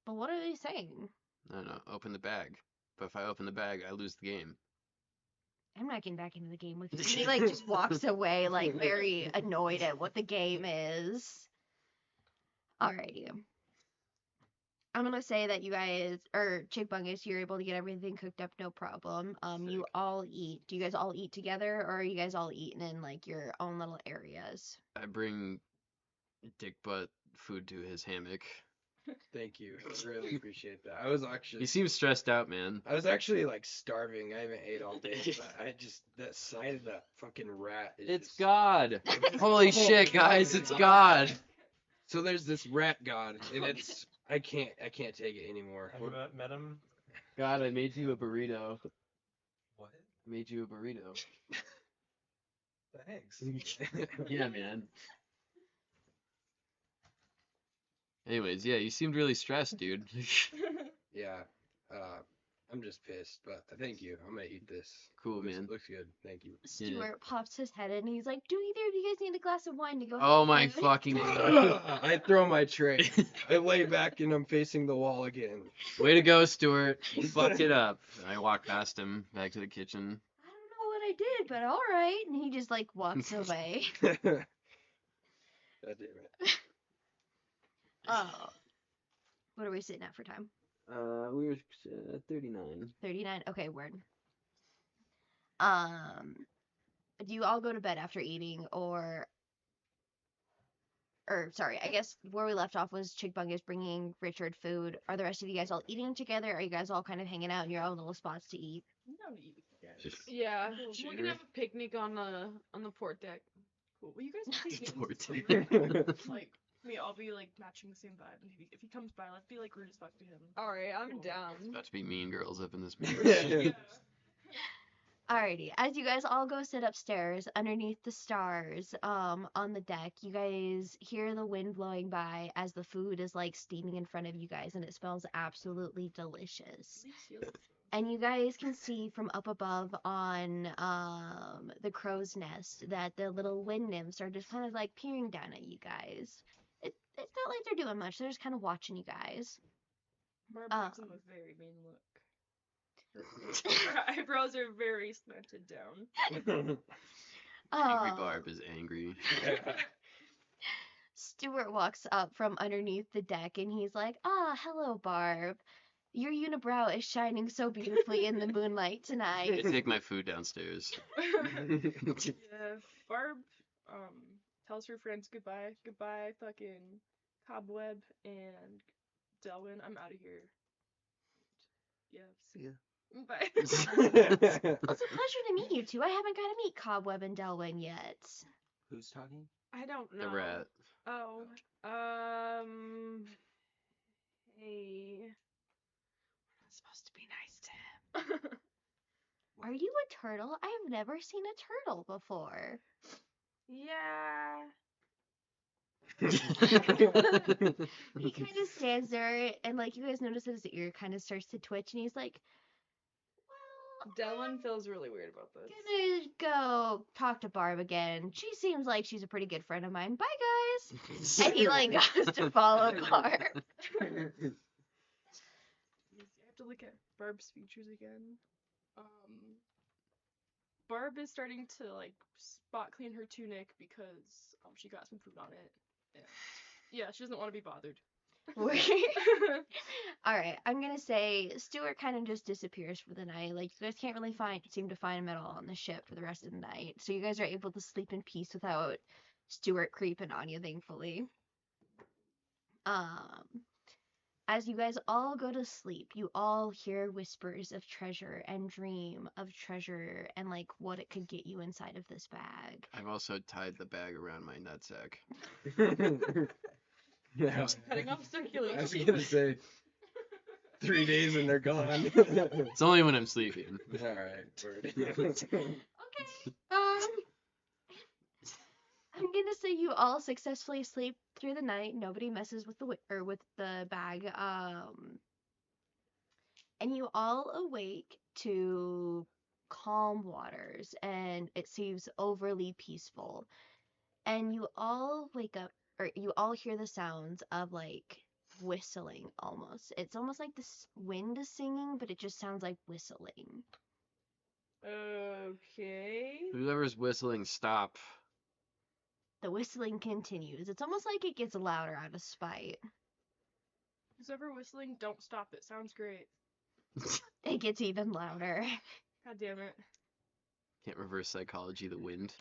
But what are they saying? I don't know. Open the bag. But if I open the bag, I lose the game. I'm not getting back into the game with you. He like just walks away, like very annoyed at what the game is. Alrighty. I'm gonna say that you guys, or Chick Bungus, you're able to get everything cooked up, no problem. You Sick. all eat. Do you guys all eat together, or are you guys all eating in like your own little areas? I bring Dick Butt food to his hammock. Thank you. I really appreciate that. I was He actually seems stressed out, man. like starving. I haven't ate all day. But I just that sight of that fucking rat. Is It's just... God. Holy shit, guys, it's God. So there's this rat god, and it's I can't take it anymore. Have you met him? God, I made you a burrito. What? I made you a burrito. Thanks. Yeah, man. Anyways, yeah, you seemed really stressed, dude. Yeah. I'm just pissed, but thank you. I'm gonna eat this. Cool, Looks- man. Looks good. Thank you. Stuart pops his head in and he's like, "Do either of you guys need a glass of wine to go?" Oh have my food?" fucking God. I throw my tray. I lay back and I'm facing the wall again. Way to go, Stuart. You fucked it up. And I walk past him back to the kitchen. I don't know what I did, but all right. And he just like walks away. God damn it. Oh, what are we sitting at for time? We were 39. 39. Okay, word. Do you all go to bed after eating, or sorry, I guess where we left off was Chick Bungus bringing Richard food. Are the rest of you guys all eating together? Are you guys all kind of hanging out in your own little spots to eat? I'm down to eat with you guys. Yeah, we Sure. can have a picnic on the port deck. Cool. Well, you guys picnic Poor in Dick. summer? Like I'll be like matching the same vibe, and if he comes by, let's be like rude as fuck to him. Alright, I'm Cool. down. It's about to be mean girls up in this bitch. Yeah. Alrighty, as you guys all go sit upstairs underneath the stars, on the deck, you guys hear the wind blowing by as the food is like steaming in front of you guys, and it smells absolutely delicious. And you guys can see from up above on the crow's nest that the little wind nymphs are just kind of like peering down at you guys. It's not like they're doing much; they're just kind of watching you guys. Barb Um, gives him a very mean look. Her eyebrows are very slanted down. Angry Um, Barb is angry. Stuart walks up from underneath the deck and he's like, "Ah, hello, Barb. Your unibrow is shining so beautifully in the moonlight I tonight." take my food downstairs. Yeah, Barb tells her friends goodbye. Goodbye, fucking Cobweb and Delwyn. I'm out of here. Yeah. See ya. Bye. It's a pleasure to meet you two. I haven't got to meet Cobweb and Delwyn yet. Who's talking? I don't know. The rat. Oh. Hey. I'm supposed to be nice to him. Are you a turtle? I've never seen a turtle before. Yeah. He kind of stands there and like you guys notice that his ear kind of starts to twitch and he's like, "Well, Delwyn feels really weird about this. gonna go talk to Barb again. She seems like she's a pretty good friend of mine. Bye, guys." And he like goes to follow Barb. I have to look at Barb's features again. Barb is starting to like spot clean her tunic because she got some food on it. And, yeah, she doesn't want to be bothered. All right, I'm gonna say Stuart kind of just disappears for the night. Like you guys can't really seem to find him at all on the ship for the rest of the night. So you guys are able to sleep in peace without Stuart creeping on you, thankfully. As you guys all go to sleep, you all hear whispers of treasure and dream of treasure and like what it could get you inside of this bag. I've also tied the bag around my nutsack. Yeah. Cutting off circulation. I was gonna say 3 days and they're gone. It's only when I'm sleeping. All right, bird. Okay. I'm gonna say you all successfully sleep through the night. Nobody messes with with the bag. And you all awake to calm waters, and it seems overly peaceful. And you all wake up, or you all hear the sounds of like whistling almost. It's almost like the wind is singing, but it just sounds like whistling. Okay. Whoever's whistling, stop. The whistling continues. It's almost like it gets louder out of spite. Who's ever whistling, don't stop. It sounds great. It gets even louder. God damn it. Can't reverse psychology the wind.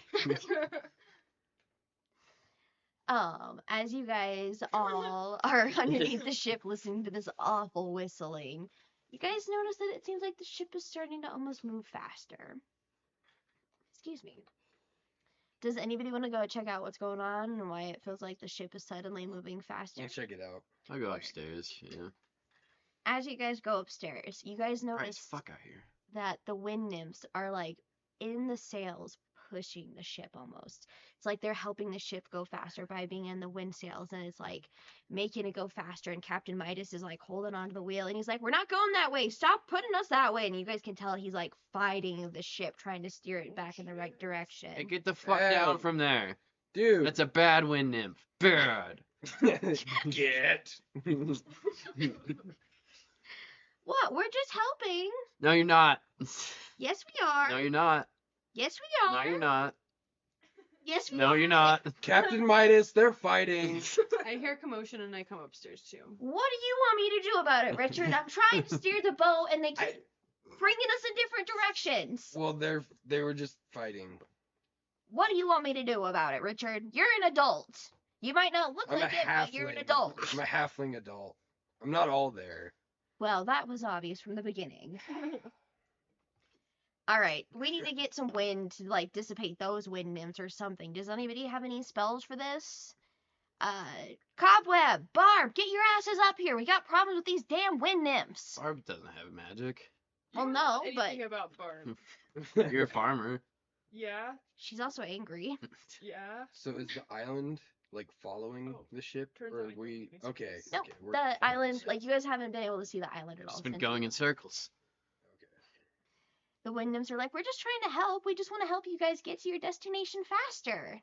As you guys all are underneath the ship listening to this awful whistling, you guys notice that it seems like the ship is starting to almost move faster. Excuse me. Does anybody want to go check out what's going on and why it feels like the ship is suddenly moving faster? I'll check it out. I'll go upstairs, yeah. As you guys go upstairs, you guys Bright as notice fuck out here. that the wind nymphs are like in the sails pushing the ship almost. It's like they're helping the ship go faster by being in the wind sails and it's like making it go faster and Captain Midas is like holding onto the wheel and he's like, "We're not going that way. Stop putting us that way." And you guys can tell he's like fighting the ship trying to steer it back in the right direction. Hey, get the fuck Hey. down from there. Dude. That's a bad wind nymph. Bad. Get. What? We're just helping. No, you're not. Yes, we are. No, you're not. Yes, we No, are. you're not. Yes, we No, are. you're not. Captain Midas, they're fighting. I hear commotion and I come upstairs too. What do you want me to do about it, Richard? I'm trying to steer the boat and they keep bringing us in different directions. Well, they were just fighting. What do you want me to do about it, Richard? You're an adult. You might not look I'm a like it, but you're an halfling. adult. I'm a halfling adult. I'm not all there. Well, that was obvious from the beginning. All right, we need to get some wind to like dissipate those wind nymphs or something. Does anybody have any spells for this? Cobweb, Barb, get your asses up here. We got problems with these damn wind nymphs. Barb doesn't have magic. Well, You don't know no, but anything about Barb. You're a farmer. Yeah, she's also angry. yeah. So is the island like following Oh, the ship, turns or out are I know we? these Okay. things. No, Okay. the island, like, you guys haven't been able to see the island at all. Just been since going you- in circles. The wind nymphs are like, we're just trying to help. We just want to help you guys get to your destination faster.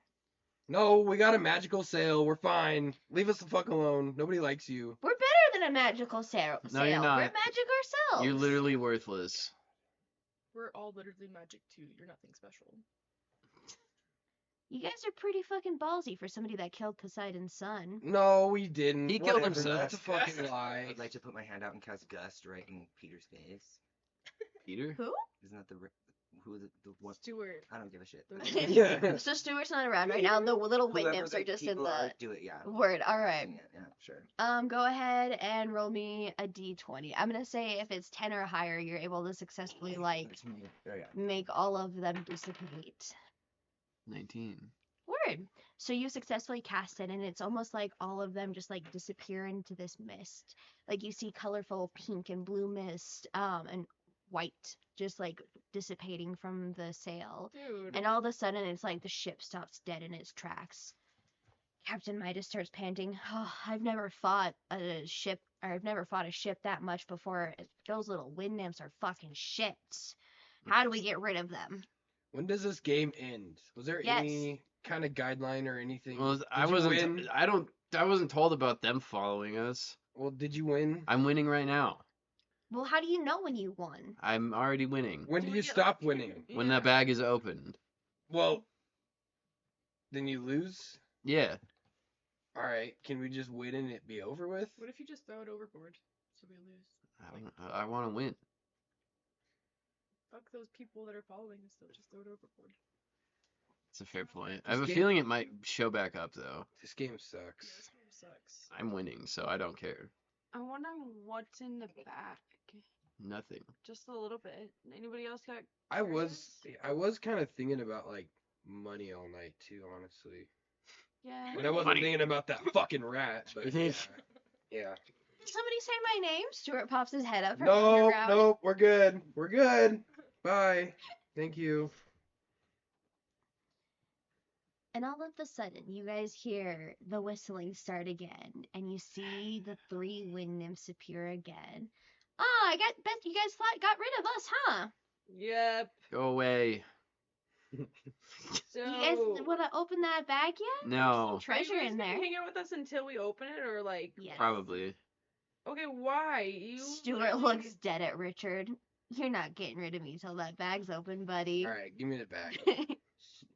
No, we got a magical sail. We're fine. Leave us the fuck alone. Nobody likes you. We're better than a magical sail. No, you're not. We're magic ourselves. You're literally worthless. We're all literally magic too. You're nothing special. You guys are pretty fucking ballsy for somebody that killed Poseidon's son. No, we didn't. He killed Whatever, himself. That's a fucking lie. I'd like to put my hand out and cast Gust right in Peter's face. Peter? Who? Isn't that who is it? The one? Stuart. I don't give a shit. Yeah. So Stuart's not around right now. The little wind Whoever nymphs the are just in people the are, do it. Yeah. word. All right. Yeah, sure. Go ahead and roll me a d20. I'm gonna say if it's 10 or higher, you're able to successfully like That's me. There you go. make all of them dissipate. 19. Word. So you successfully cast it, and it's almost like all of them just like disappear into this mist. Like you see colorful pink and blue mist, and white just like dissipating from the sail. Dude. And all of a sudden, it's like the ship stops dead in its tracks. Captain Midas starts panting. Oh, I've never fought a ship that much before. Those little wind nymphs are fucking shit. How do we get rid of them? When does this game end? Was there Yes. any kind of guideline or anything? Well, Did I you wasn't. win? I wasn't told about them following us. Well, did you win? I'm winning right now. Well, how do you know when you won? I'm already winning. When Do do we you get, stop like, winning? When Yeah. that bag is opened. Well, then you lose. Yeah. All right. Can we just win and it be over with? What if you just throw it overboard so we lose? I want to win. Fuck those people that are following us. They'll just throw it overboard. It's a fair point. I have a game- feeling it might show back up though. This game Yeah, sucks. this game sucks. I'm winning, so I don't care. I wonder what's in the back. Nothing. Just a little bit. Anybody else got? I was treasures? kind of thinking about like money all night too, honestly. Yeah. But I wasn't Money. thinking about that fucking rat. But yeah. Yeah. Did somebody say my name? Stuart pops his head up from No, underground. no, we're good. We're good. Bye. Thank you. And all of a sudden, you guys hear the whistling start again, and you see the 3 wind nymphs appear again. Oh, bet you guys got rid of us, huh? Yep. Go away. So. You guys want to open that bag yet? No. Treasure are you guys in gonna there. hang out with us until we open it, or like? Yes. Probably. Okay, why? You. Stuart looks dead at Richard. You're not getting rid of me till that bag's open, buddy. All right, give me the bag.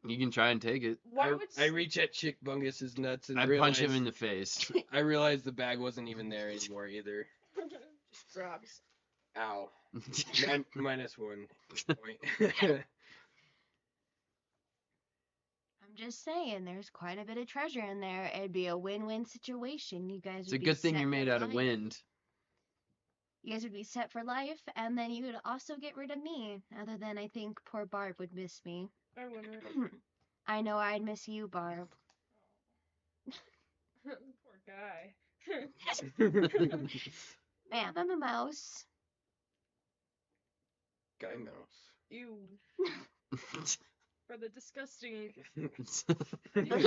You can try and take it. Why would? I reach at Chick Bungus's nuts and I realize, punch him in the face. I realize the bag wasn't even there anymore either. Just drops. Ow. Minus 1 point. I'm just saying, there's quite a bit of treasure in there. It'd be a win-win situation. You guys It's would a be good thing set you're made for out of life. wind. You guys would be set for life, and then you would also get rid of me. Other than I think poor Barb would miss me. I wonder. I know I'd miss you, Barb. Poor guy. Ma'am, I'm a mouse. Guy mouse. Ew. For the disgusting. You guys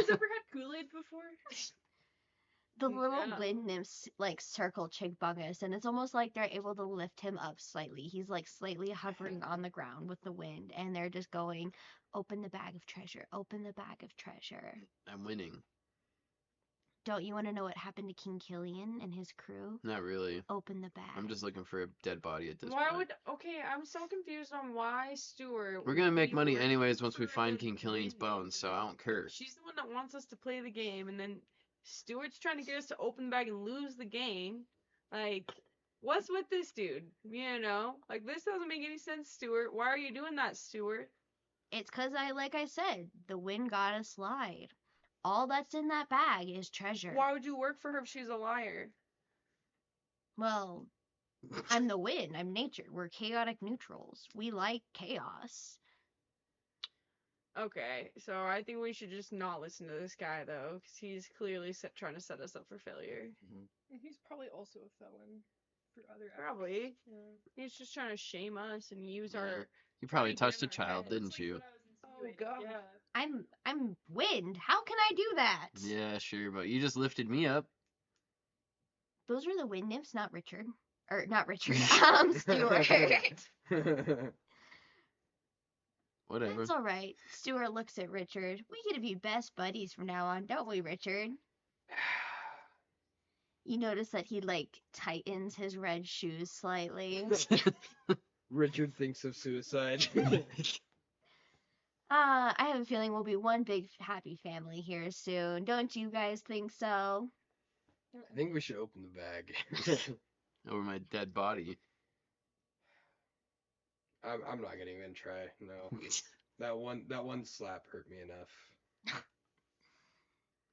ever had Kool-Aid before? The little Yeah. wind nymphs like circle Chick Bungus, and it's almost like they're able to lift him up slightly. He's like slightly hovering on the ground with the wind, and they're just going, "Open the bag of treasure. Open the bag of treasure." I'm winning. Don't you want to know what happened to King Killian and his crew? Not really. Open the bag. I'm just looking for a dead body at this Why point. would? Okay, I'm so confused on why Stuart. We're would gonna make be money working anyways once we for find the King Killian's Wind bones, so I don't care. She's the one that wants us to play the game, and then Stuart's trying to get us to open the bag and lose the game. Like, what's with this dude? You know, like this doesn't make any sense, Stuart. Why are you doing that, Stuart? It's 'cause like I said, the wind goddess lied. All that's in that bag is treasure. Why would you work for her if she's a liar? Well, I'm the wind. I'm nature. We're chaotic neutrals. We like chaos. Okay, so I think we should just not listen to this guy though, because he's clearly trying to set us up for failure. And he's probably also a felon for other acts. Probably. Yeah. He's just trying to shame us and use Yeah. our. You probably trying to touched a get in our child, heads. didn't That's you? like what I was Oh insinuating. god. Yeah. I'm wind. How can I do that? Yeah, sure, but you just lifted me up. Those are the wind nymphs, not Richard. Or not Richard. Stuart. Whatever. That's all right. Stuart looks at Richard. We get to be best buddies from now on, don't we, Richard? You notice that he like tightens his red shoes slightly. Richard thinks of suicide. I have a feeling we'll be one big happy family here soon. Don't you guys think so? I think we should open the bag. Over my dead body. I'm not gonna even try. No, that one slap hurt me enough.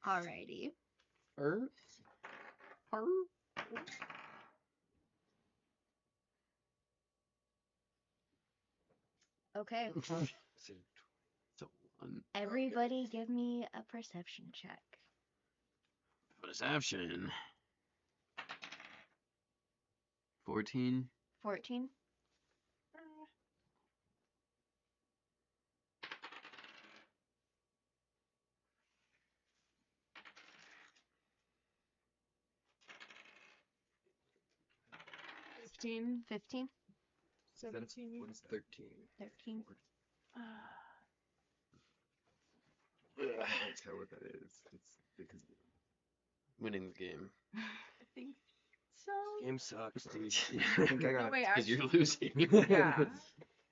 Alrighty. Okay. So one Everybody give me a perception check. perception. 14. 14. 15. 15. 17. What is that? 13. 13. I can't tell what that is. It's because Winning the game. I think so. Game sucks, dude. I think I No, got wait, Because you're actually, losing. yeah.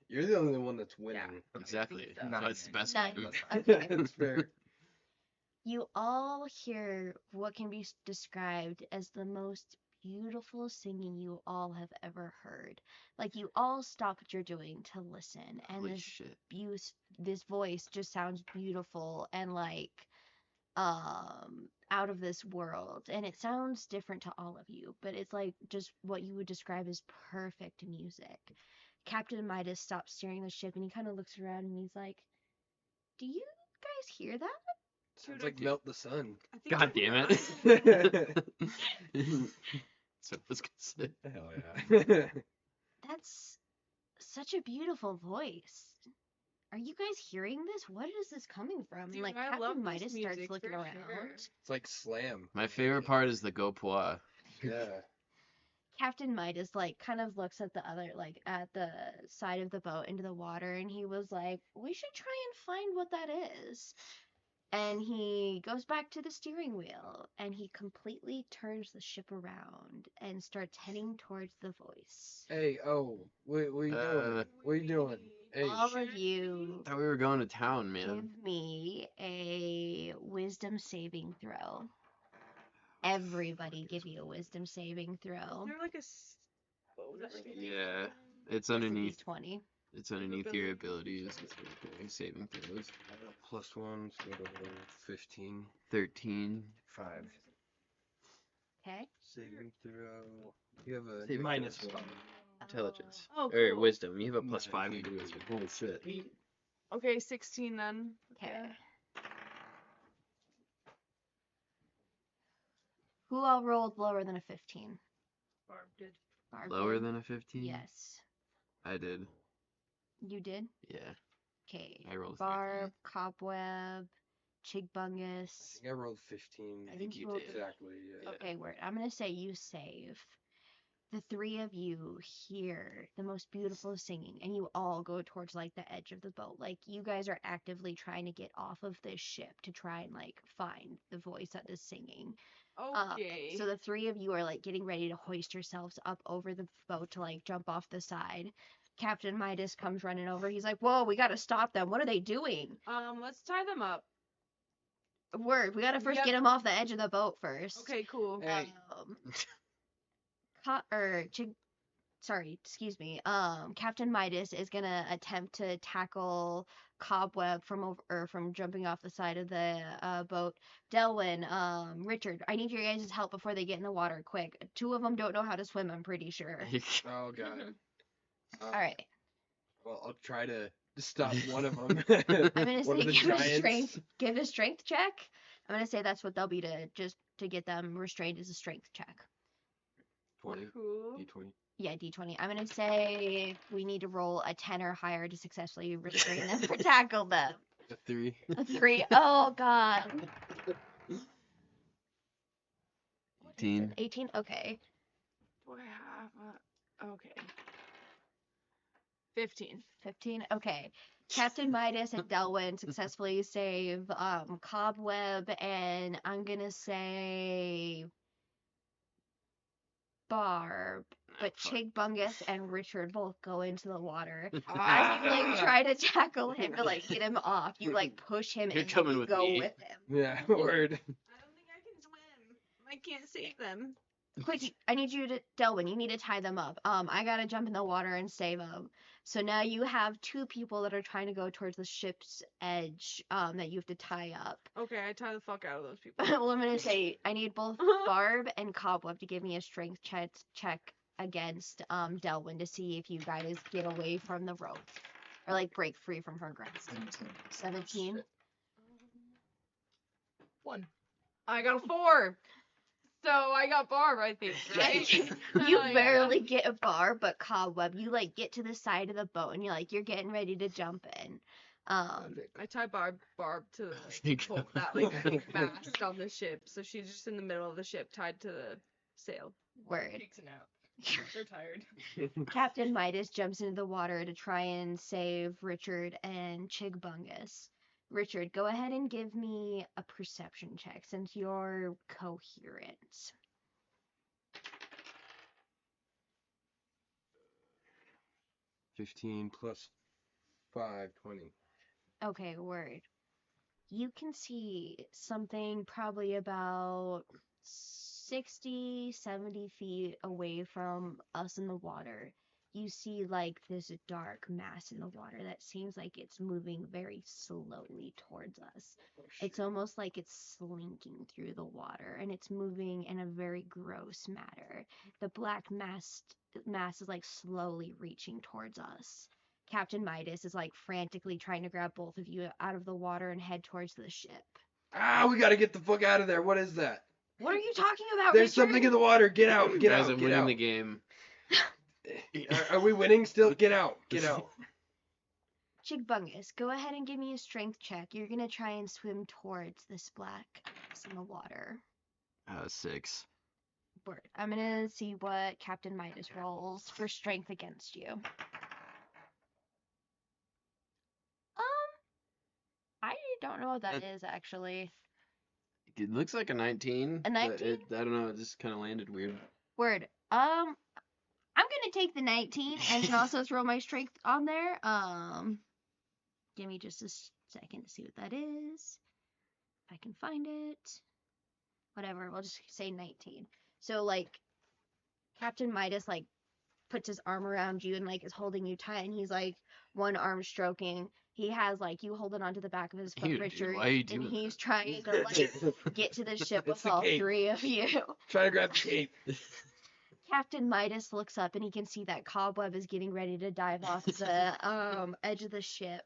You're the only one that's winning. Exactly. so. That's why it's the best Nine. game. Okay. That's fair. You all hear what can be described as the most beautiful singing you all have ever heard. Like you all stop what you're doing to listen, and Holy shit. this voice just sounds beautiful and like out of this world, and it sounds different to all of you, but it's like just what you would describe as perfect music. Captain Midas stops steering the ship and he kind of looks around and he's like, "Do you guys hear that?" Sounds like Melt the Sun. I think God I- damn it. So I was gonna say. Hell yeah. That's such a beautiful voice. Are you guys hearing this? What is this coming from? And Dude, like I love Captain this Midas starts music looking for around. sure. It's like Slam. My favorite part is the go pois. Yeah. Captain Midas like kind of looks at the other like at the side of the boat into the water and he was like, "We should try and find what that is." And he goes back to the steering wheel and he completely turns the ship around and starts heading towards the voice. Hey, what are you doing? What are you doing? Hey, All of you Thought we were going to town, man. give me a wisdom saving throw. Everybody give you a wisdom saving Is throw. there like a bonus? Yeah. It's It's a underneath. D20. It's underneath your abilities. It's okay. Saving throws. +1, so 15. 13. 5. Okay. Saving throw. You have a Saving minus throws. 1. Intelligence. Oh, Or cool. wisdom. You have a +5 in wisdom. Holy shit. Okay, 16 then. Okay. Who all rolled lower than a 15? Barb did. Barb Lower did? than a 15? Yes. I did. You did? Yeah. Okay. I rolled 13. Barb, Cobweb, Chigbungus. I think I rolled 15. I think you rolled did. Exactly, yeah. Okay, word. I'm gonna say you save. The three of you hear the most beautiful singing, and you all go towards like the edge of the boat. Like you guys are actively trying to get off of this ship to try and like find the voice that is singing. Okay. So the three of you are like getting ready to hoist yourselves up over the boat to like jump off the side. Captain Midas comes running over. He's like, "Whoa, we gotta stop them. What are they doing?" Let's tie them up. Word, we gotta first Yep. get them off the edge of the boat first. Okay, cool. Hey, Excuse me. Captain Midas is gonna attempt to tackle Cobweb from over or from jumping off the side of the boat. Delwyn, Richard, I need your guys' help before they get in the water. Quick. Two of them don't know how to swim. I'm pretty sure. oh god. All right. Well, I'll try to to stop one of them. I'm gonna One say of the give a giants. strength check. I'm gonna say that's what they'll be to get them restrained is a strength check. 20. Cool. D20. Yeah, D20. I'm gonna say we need to roll a 10 or higher to successfully restrain them or tackle them. A 3. A 3. Oh god. 18. 18. Okay. Do I have okay. 15. 15. Okay. Captain Midas and Delwyn successfully save Cobweb, and I'm gonna say Barb, but fuck. Chig Bungus and Richard both go into the water. As you Ah! like try to tackle him to like get him off, you like push him You're and coming you with go me. with him. Yeah, word. I don't think I can swim. I can't save them. Quick, I need you to Delwyn, you need to tie them up. I gotta jump in the water and save them. So now you have two people that are trying to go towards the ship's edge, that you have to tie up. Okay, I tie the fuck out of those people. Well, I'm gonna say I need both Barb and Cobweb to give me a strength check against Delwyn to see if you guys get away from the rope or like break free from her grasp. 17. 1. I got a 4. So I got Barb, I think, right? You Like, barely get a bar, but Cobweb, you like get to the side of the boat and you're getting ready to jump in. I tie Barb to the pole, that like big mast on the ship, so she's just in the middle of the ship, tied to the sail. Word. Takes a nap. They're tired. Captain Midas jumps into the water to try and save Richard and Chigbungus. Richard, go ahead and give me a perception check since you're coherent. 15 plus 5, 20. Okay, word. You can see something probably about 60, 70 feet away from us in the water. You see like this dark mass in the water that seems like it's moving very slowly towards us. It's almost like it's slinking through the water and it's moving in a very gross manner. The black mass is like slowly reaching towards us. Captain Midas is like frantically trying to grab both of you out of the water and head towards the ship. Ah, we gotta get the fuck out of there. What is that? What are you talking about, There's Richard? something in the water. Get out. Get Guys, out. I'm Get winning out. the game. Are we winning still? Get out. Get out. Chigbungus, go ahead and give me a strength check. You're gonna try and swim towards this black mass in the water. 6. Word. I'm gonna see what Captain Midas rolls for strength against you. I don't know what that is actually. It looks like a 19. A 19? I don't know. It just kind of landed weird. Word. I'm gonna take the 19 and then also throw my strength on there. Give me just a second to see what that is. If I can find it. Whatever, we'll just say 19. So like Captain Midas like puts his arm around you and like is holding you tight and he's like one arm stroking. He has like you holding onto the back of his foot, Dude, Richard, why are you and doing he's that? trying to like get to the ship It's with the all cape. 3 of you. Try to grab the cape. Captain Midas looks up and he can see that Cobweb is getting ready to dive off the edge of the ship.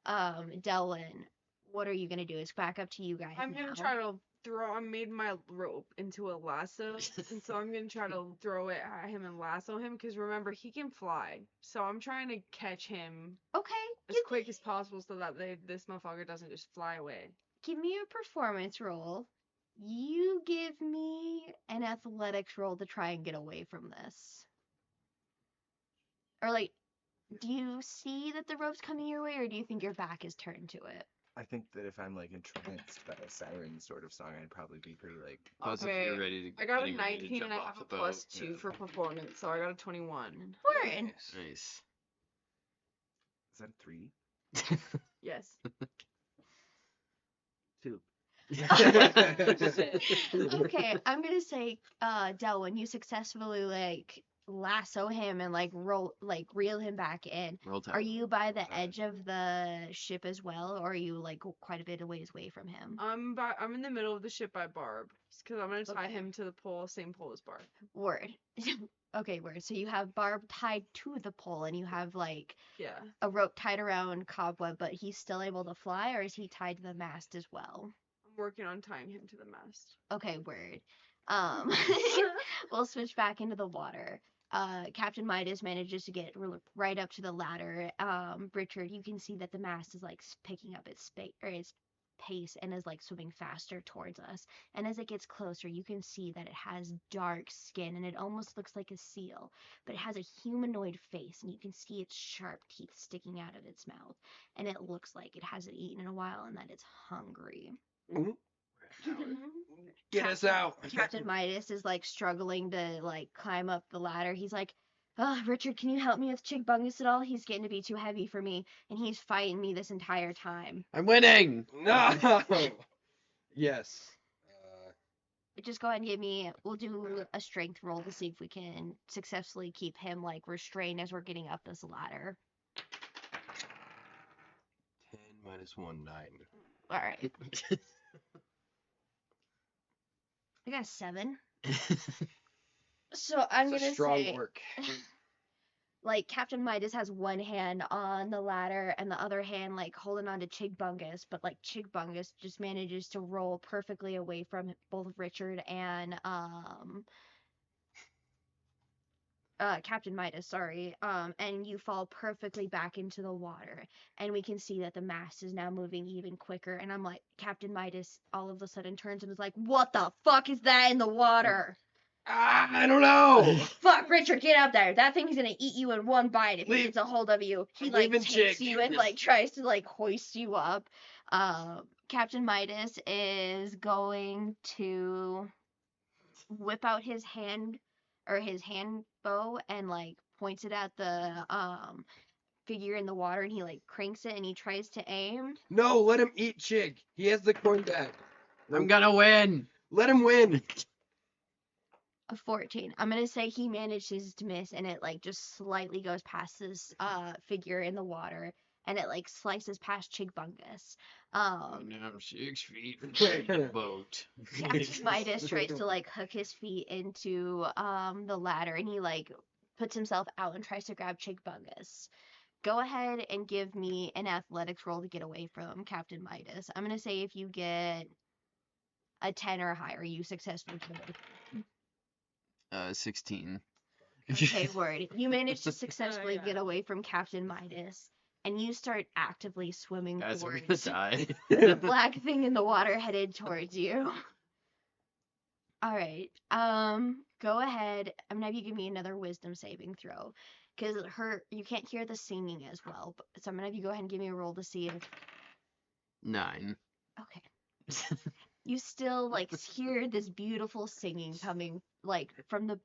Delwyn, what are you gonna do? It's back up to you guys. I'm gonna now. try to I made my rope into a lasso, and so I'm gonna try to throw it at him and lasso him, because remember, he can fly. So I'm trying to catch him Okay, as quick as possible so that this motherfucker doesn't just fly away. give me a performance roll. You give me an athletics roll to try and get away from this. Or like, do you see that the rope's coming your way, or do you think your back is turned to it? I think that if I'm like entranced by a siren sort of song, I'd probably be pretty like. Plus, if Okay, you're ready to, I got a getting ready to 19 and jump I off have a the plus boat. 2 for performance, so I got a 21. Word. Nice. Is that a 3? Yes. 2. Okay, I'm gonna say, Delwyn, you successfully like lasso him and like reel him back in. Roll tide. Are you by the edge of the ship as well, or are you like quite a bit of ways away from him? I'm in the middle of the ship by Barb, because I'm gonna tie Okay. him to the pole, same pole as Barb. Word. Okay, word. So you have Barb tied to the pole, and you have like Yeah. a rope tied around Cobweb, but he's still able to fly, or is he tied to the mast as well? I'm working on tying him to the mast. Okay, word. We'll switch back into the water. Captain Midas manages to get right up to the ladder. Richard, you can see that the mast is like picking up its space or its pace and is like swimming faster towards us. And as it gets closer, you can see that it has dark skin and it almost looks like a seal, but it has a humanoid face and you can see its sharp teeth sticking out of its mouth. And it looks like it hasn't eaten in a while and that it's hungry. Get us out. Captain Midas is like struggling to like climb up the ladder. He's like, "Oh, Richard, can you help me with Chigbungus at all? He's getting to be too heavy for me, and he's fighting me this entire time." I'm winning. No. Yes. Just go ahead and give me. We'll do a strength roll to see if we can successfully keep him like restrained as we're getting up this ladder. 10 minus 1, 9. All right, I got a 7. So I'm It's a gonna strong say, work. like Captain Midas has one hand on the ladder and the other hand like holding on to Chigbungus, but like Chigbungus just manages to roll perfectly away from both Richard and Captain Midas, sorry. And you fall perfectly back into the water. And we can see that the mast is now moving even quicker. And I'm like, Captain Midas all of a sudden turns and is like, "What the fuck is that in the water?" I don't know. Fuck, Richard, get up there. That thing's gonna eat you in one bite if he Leave- gets a hold of you. He I'm like leaving, takes chick. you and like tries to like hoist you up. Captain Midas is going to whip out his hand or his hand bow and like points it at the figure in the water and he like cranks it and he tries to aim. No, let him eat Chig. He has the coin back. I'm gonna win. Let him win. A 14. I'm gonna say he manages to miss and it like just slightly goes past this figure in the water and it like slices past Chigbungus. I'm 6 feet from the boat. Captain Midas tries to like hook his feet into the ladder and he like puts himself out and tries to grab Chigbungus. Go ahead and give me an athletics roll to get away from Captain Midas. I'm gonna say if you get a 10 or higher, you successfully get away. 16. Okay, word. You managed to successfully yeah. get away from Captain Midas, and you start actively swimming Guys, I'm gonna towards die. the black thing in the water headed towards you. All right. Go ahead. I'm gonna have you give me another wisdom saving throw, because you can't hear the singing as well. So I'm gonna have you go ahead and give me a roll to see if. 9. Okay. You still like hear this beautiful singing coming like from the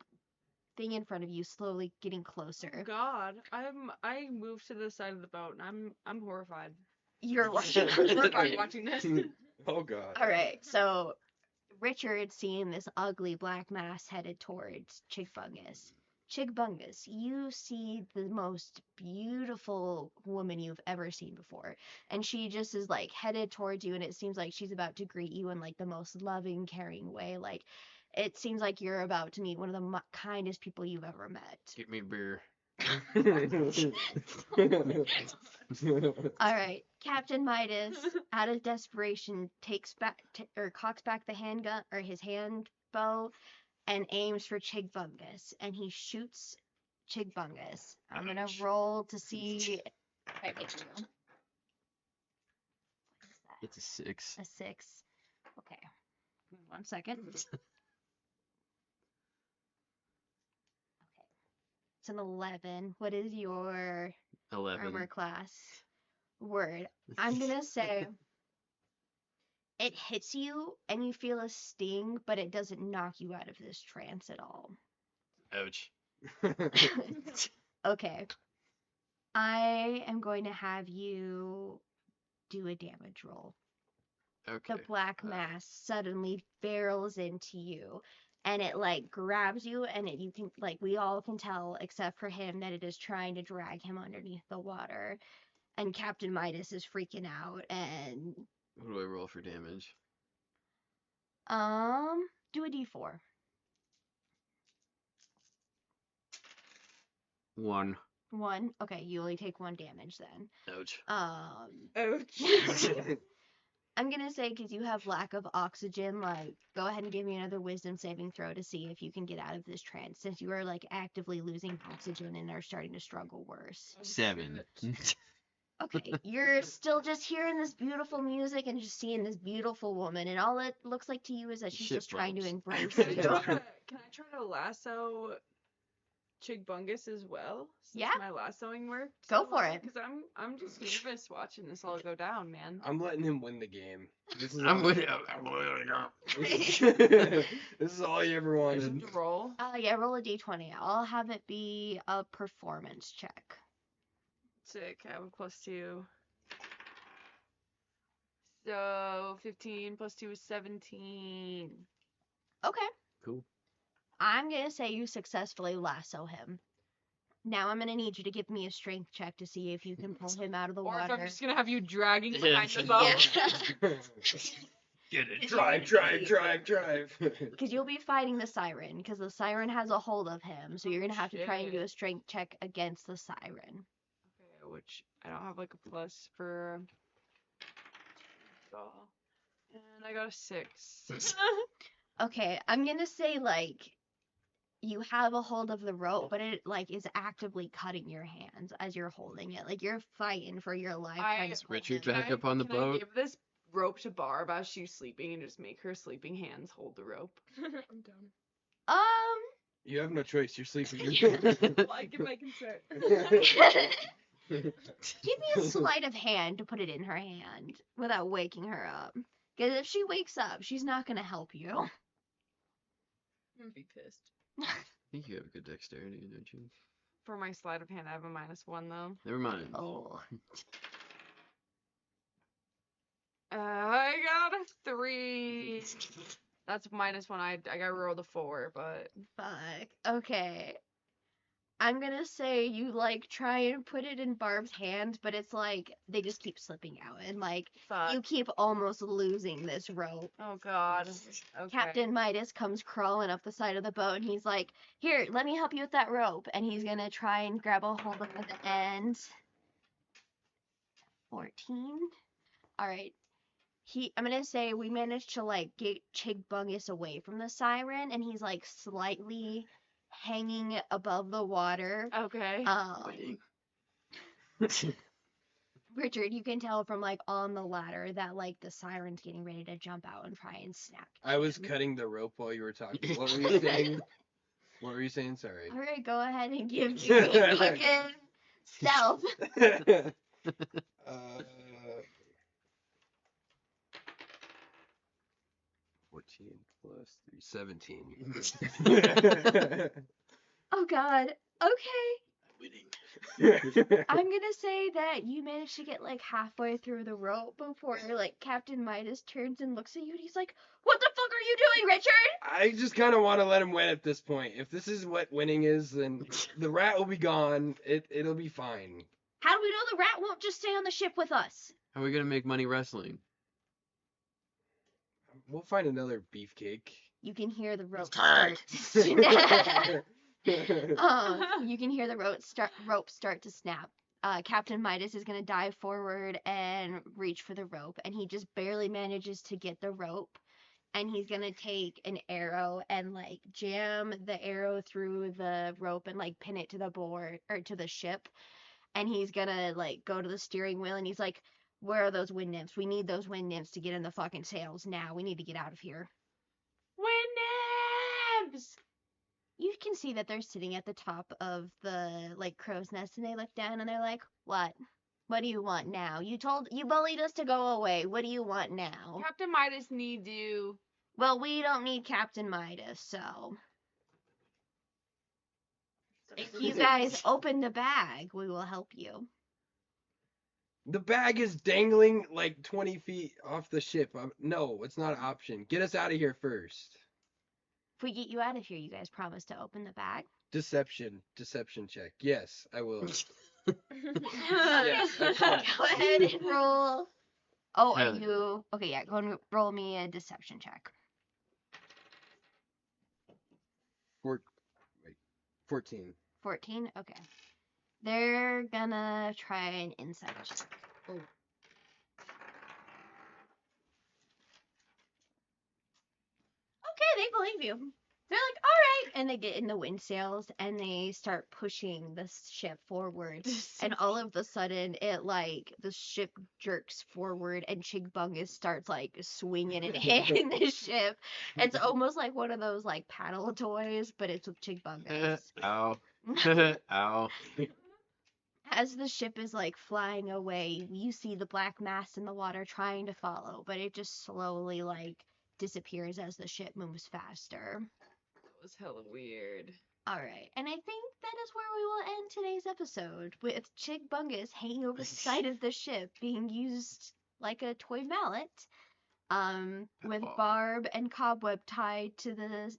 thing in front of you, slowly getting closer. God, I moved to the side of the boat and I'm horrified. You're watching. Horrified watching this. Oh god. All right, so Richard seeing this ugly black mass headed towards Chigbungus. Chigbungus, you see the most beautiful woman you've ever seen before. And she just is like headed towards you, and it seems like she's about to greet you in like the most loving, caring way. Like, it seems like you're about to meet one of the kindest people you've ever met. Get me a beer. All right, Captain Midas, out of desperation, takes back or cocks back the handgun or his hand bow and aims for Chigbungus, and he shoots Chigbungus. I'm gonna roll to see. Right, what is that? It's a 6. A 6. Okay. Give me 1 second. Okay. It's an 11. What is your 11. armor class? Word. I'm gonna say it hits you and you feel a sting, but it doesn't knock you out of this trance at all. Ouch. Okay. I am going to have you do a damage roll. Okay. The black mass suddenly barrels into you and it like grabs you and you can like we all can tell except for him that it is trying to drag him underneath the water. And Captain Midas is freaking out and What do I roll for damage? do a d4. 1. 1. Okay, you only take 1 damage then. Ouch. Ouch. I'm gonna say because you have lack of oxygen, like go ahead and give me another wisdom saving throw to see if you can get out of this trance, since you are like actively losing oxygen and are starting to struggle worse. 7. Okay, you're still just hearing this beautiful music and just seeing this beautiful woman, and all it looks like to you is that she's Shit just trying to bumps. embrace Can I you. try to lasso Chigbungus as well? Since Yeah. my lassoing worked. Go for it. Because I'm just nervous watching this all go down, man. I'm letting him win the game. This is I'm all. with you. This is all he ever wanted. To roll. Yeah, roll a d20. I'll have it be a performance check. Sick. I have a +2. So 15 +2 is 17. Okay. Cool. I'm gonna say you successfully lasso him. Now I'm gonna need you to give me a strength check to see if you can pull him out of the Or if water. I'm just gonna have you dragging Yeah. behind the boat. Get it. Drive. Because you'll be fighting the siren, because the siren has a hold of him. So you're gonna have to try and do shit. a strength check against the siren. Okay, which I don't have like a plus for. And I got a 6. Okay, I'm gonna say like you have a hold of the rope, but it like is actively cutting your hands as you're holding it. Like you're fighting for your life. trying to pull Richard him. back up on the Can I boat. give this rope to Barb as she's sleeping and just make her sleeping hands hold the rope? I'm done. You have no choice. You're sleeping. I give my consent. Give me a sleight of hand to put it in her hand without waking her up. Because if she wakes up, she's not gonna help you. I'm gonna be pissed. I think you have good dexterity, don't you? For my sleight of hand, I have a -1 though. Never mind. Oh. I got a 3. That's -1. I got rolled a 4, but Fuck. Okay. I'm gonna say you like try and put it in Barb's hand, but it's like they just keep slipping out and like fuck. you keep almost losing this rope. Oh god. Okay. Captain Midas comes crawling up the side of the boat and he's like, "Here, let me help you with that rope." And he's gonna try and grab a hold of it at the end. 14. All right. I'm gonna say we managed to like get Chigbungus away from the siren, and he's like slightly hanging above the water. Okay. Richard, you can tell from like on the ladder that like the siren's getting ready to jump out and try and snap. I was cutting the rope while you were talking. What were you saying? What were you saying? Sorry. All right, go ahead and give me fucking stealth. 14 plus 3, 17. Oh God. Okay. I'm gonna say that you managed to get like halfway through the rope before like Captain Midas turns and looks at you and he's like, "What the fuck are you doing, Richard?" I just kind of want to let him win at this point. If this is what winning is, then the rat will be gone. It'll be fine. How do we know the rat won't just stay on the ship with us? How are we gonna make money wrestling? We'll find another beefcake. You can hear the rope tired. start to snap. You can hear the rope start to snap. Captain Midas is gonna dive forward and reach for the rope, and he just barely manages to get the rope. And he's gonna take an arrow and like jam the arrow through the rope and like pin it to the board or to the ship. And he's gonna like go to the steering wheel and he's like, "Where are those wind nymphs? We need those wind nymphs to get in the fucking sails now. We need to get out of here." Wind nymphs! You can see that they're sitting at the top of the like crow's nest and they look down and they're like, "What? What do you want now? You bullied us to go away. What do you want now?" Captain Midas needs you. Well, we don't need Captain Midas, so if you guys open the bag, we will help you. The bag is dangling like 20 feet off the ship. No, it's not an option. Get us out of here first. If we get you out of here, you guys promise to open the bag? Deception check. Yes, I will. Yeah. Go ahead and roll. Oh, Hell and you. Okay, yeah, go and roll me a deception check. 14. 14? Okay. They're gonna try an insight check. Oh. Okay, they believe you. They're like, all right, and they get in the wind sails and they start pushing the ship forward. And all of a sudden, the ship jerks forward and Chigbungus starts like swinging and hitting the ship. It's almost like one of those like paddle toys, but it's with Chigbungus. Ow. Ow. As the ship is like flying away, you see the black mass in the water trying to follow, but it just slowly like disappears as the ship moves faster. That was hella weird. All right, and I think that is where we will end today's episode with Chigbungus hanging over the side of the ship, being used like a toy mallet, with Aw. Barb and Cobweb tied to the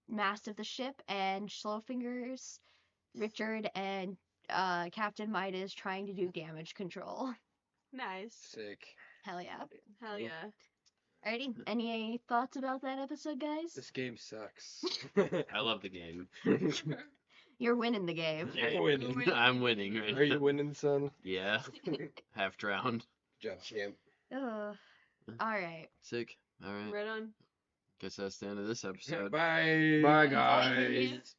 mast of the ship, and Slowfingers, Richard, and Captain Midas trying to do damage control. Nice. Sick. Hell yeah. Hell yeah. Alrighty, any thoughts about that episode, guys? This game sucks. I love the game. You're winning the game. You're winning. I'm winning right Are you now. winning, son? Yeah. Half drowned. Good job, champ. Ugh. Alright. Sick. All right. Right on. Guess that's the end of this episode. Bye. Bye, guys. guys.